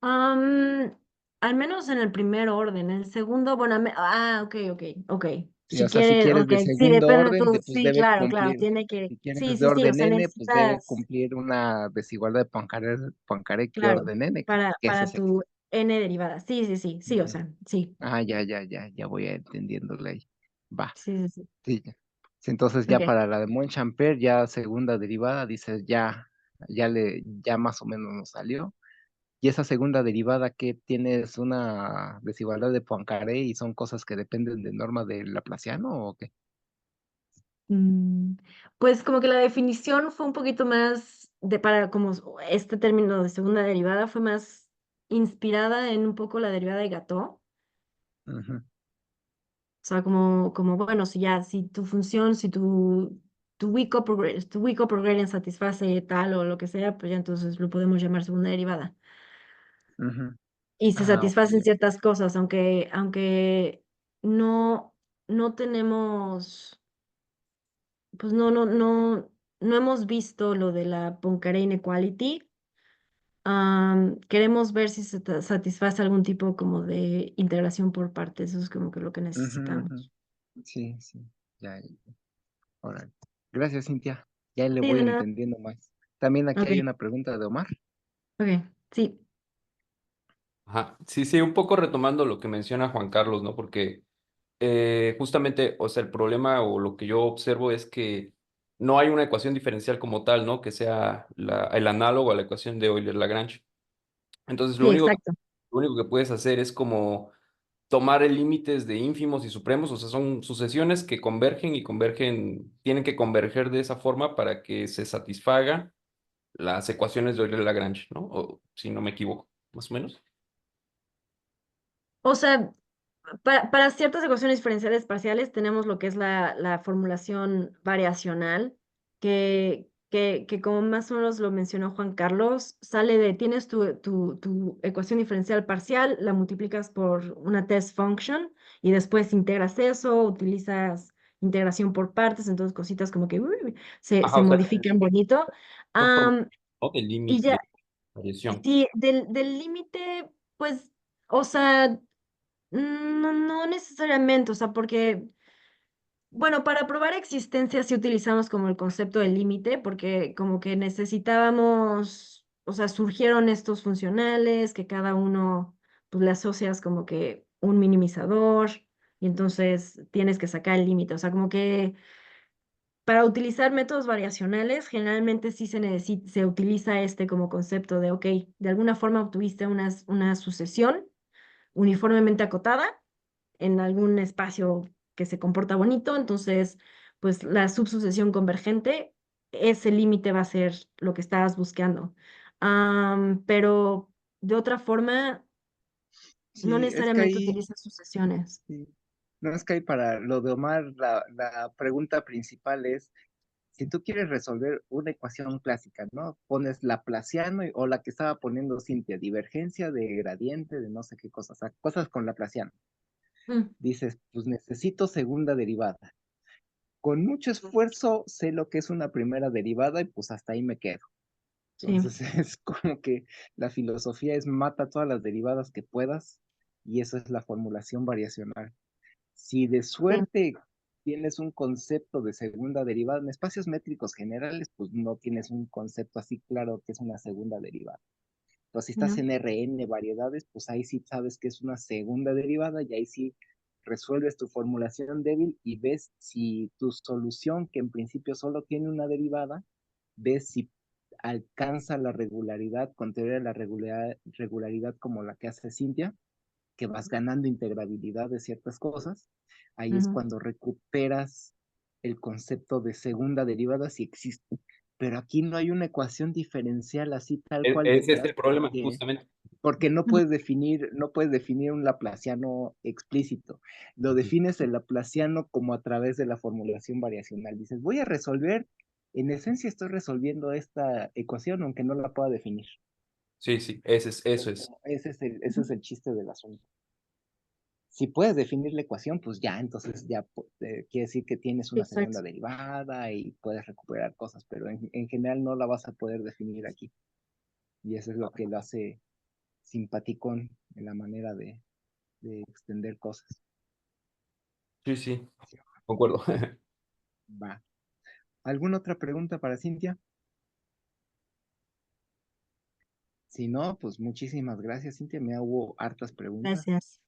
Am, Al menos en el primer orden. El segundo, bueno, ok, ok, ok. Sí, o Si sea, si quiere, quieres ok, de sí, segundo depende de orden, tu, pues sí, debe claro, claro, cumplir. tiene que, Si quieres sí, de sí, sí, o sea, orden n, pues debe necesitas, cumplir una desigualdad de Poincaré de claro, orden n, para, que es para ese. tu n derivada. Sí, sí, sí, sí, o Ujú. sea, sí, Ah, ya voy entendiéndole ahí. Va, sí, sí, sí. sí, ya. Sí, entonces ya Ok. para la de Monchampère, ya segunda derivada, dices ya más o menos nos salió. Y esa segunda derivada que tienes una desigualdad de Poincaré y son cosas que dependen de norma de Laplaciano, ¿o qué? Mm, Pues como que la definición fue un poquito más para como este término de segunda derivada fue más inspirada en un poco la derivada de Gattó. Ujú, O sea, como bueno, si tu función, si tu weak upper gradient satisface tal o lo que sea, pues ya entonces lo podemos llamar segunda derivada. ujú. Y se Ah, ok. satisfacen ciertas cosas, aunque no, no tenemos, pues no hemos visto lo de la Poincare inequality. Queremos ver si satisface algún tipo como de integración por partes. Eso es como que lo que Ujú, ujú. necesitamos. Sí, sí. Ya, órale. Gracias, Cintia. Ya le Sí, voy de nada. entendiendo más. También aquí Ok, hay una pregunta de Omar. ok, sí, Ajá. Sí, sí, un poco retomando lo que menciona Juan Carlos, ¿no? Porque justamente, o sea, el problema o lo que yo observo es que no hay una ecuación diferencial como tal, ¿no? Que sea el análogo a la ecuación de Euler-Lagrange. Entonces, sí, exacto. lo único que puedes hacer es como tomar el límites de ínfimos y supremos, o sea, son sucesiones que convergen y convergen, tienen que converger de esa forma para que se satisfagan las ecuaciones de Euler-Lagrange, ¿no? O si no me equivoco, más o menos. O sea, para ciertas ecuaciones diferenciales parciales tenemos lo que es la formulación variacional, que como más o menos lo mencionó Juan Carlos, tienes tu ecuación diferencial parcial, la multiplicas por una test function y después integras eso, utilizas integración por partes, entonces cositas como que Ajá, se o sea, modifican bonito. una forma, Am, ¿no? De y límite, ya, de variación. sí, del límite, pues, o sea... No, no necesariamente, o sea, porque, bueno, para probar existencia sí utilizamos como el concepto de límite, porque como que necesitábamos, o sea, surgieron estos funcionales que cada uno, pues le asocias como que un minimizador y entonces tienes que sacar el límite, o sea, como que para utilizar métodos variacionales generalmente sí se utiliza este como concepto de, ok, de alguna forma obtuviste una sucesión uniformemente acotada en algún espacio que se comporta bonito, entonces, pues la subsucesión convergente, ese límite va a ser lo que estabas buscando. Pero de otra forma, no Sí, es que necesariamente ahí, utilizas sucesiones. sí. No es que ahí para lo de Omar, la pregunta principal es, si tú quieres resolver una ecuación clásica, ¿no? Pones Laplaciano o la que estaba poniendo Cintia, divergencia de gradiente de no sé qué cosas, o sea, cosas con Laplaciano. Mm, Dices, pues necesito segunda derivada. Con mucho esfuerzo sé lo que es una primera derivada y pues hasta ahí me quedo. sí, Entonces es como que la filosofía es mata todas las derivadas que puedas y eso es la formulación variacional. Si de sí, suerte tienes un concepto de segunda derivada, en espacios métricos generales, pues no tienes un concepto así claro que es una segunda derivada. Entonces, si estás no, en Rn variedades, pues ahí sí sabes que es una segunda derivada y ahí sí resuelves tu formulación débil y ves si tu solución, que en principio solo tiene una derivada, ves si alcanza la regularidad, con teoría de la regularidad como la que hace Cintia, que vas ganando integrabilidad de ciertas cosas, ahí es ujú, cuando recuperas el concepto de segunda derivada si existe. Pero aquí no hay una ecuación diferencial así tal cual Ese es detrás el problema, porque, justamente. porque ujú, no puedes definir un laplaciano explícito. Lo Ujú. defines el laplaciano como a través de la formulación variacional. Dices, voy a resolver, en esencia estoy resolviendo esta ecuación aunque no la pueda definir. Sí, sí, eso es. Ese es el chiste del asunto. Si puedes definir la ecuación, pues ya, entonces ya quiere decir que tienes una exacto. segunda derivada y puedes recuperar cosas, pero en general no la vas a poder definir aquí. Y eso es lo que lo hace simpaticón en la manera de extender cosas. Sí, sí, concuerdo. Va. ¿Alguna otra pregunta para Cintia? Si no, pues muchísimas gracias, Cintia. Me hubo hartas preguntas. Gracias.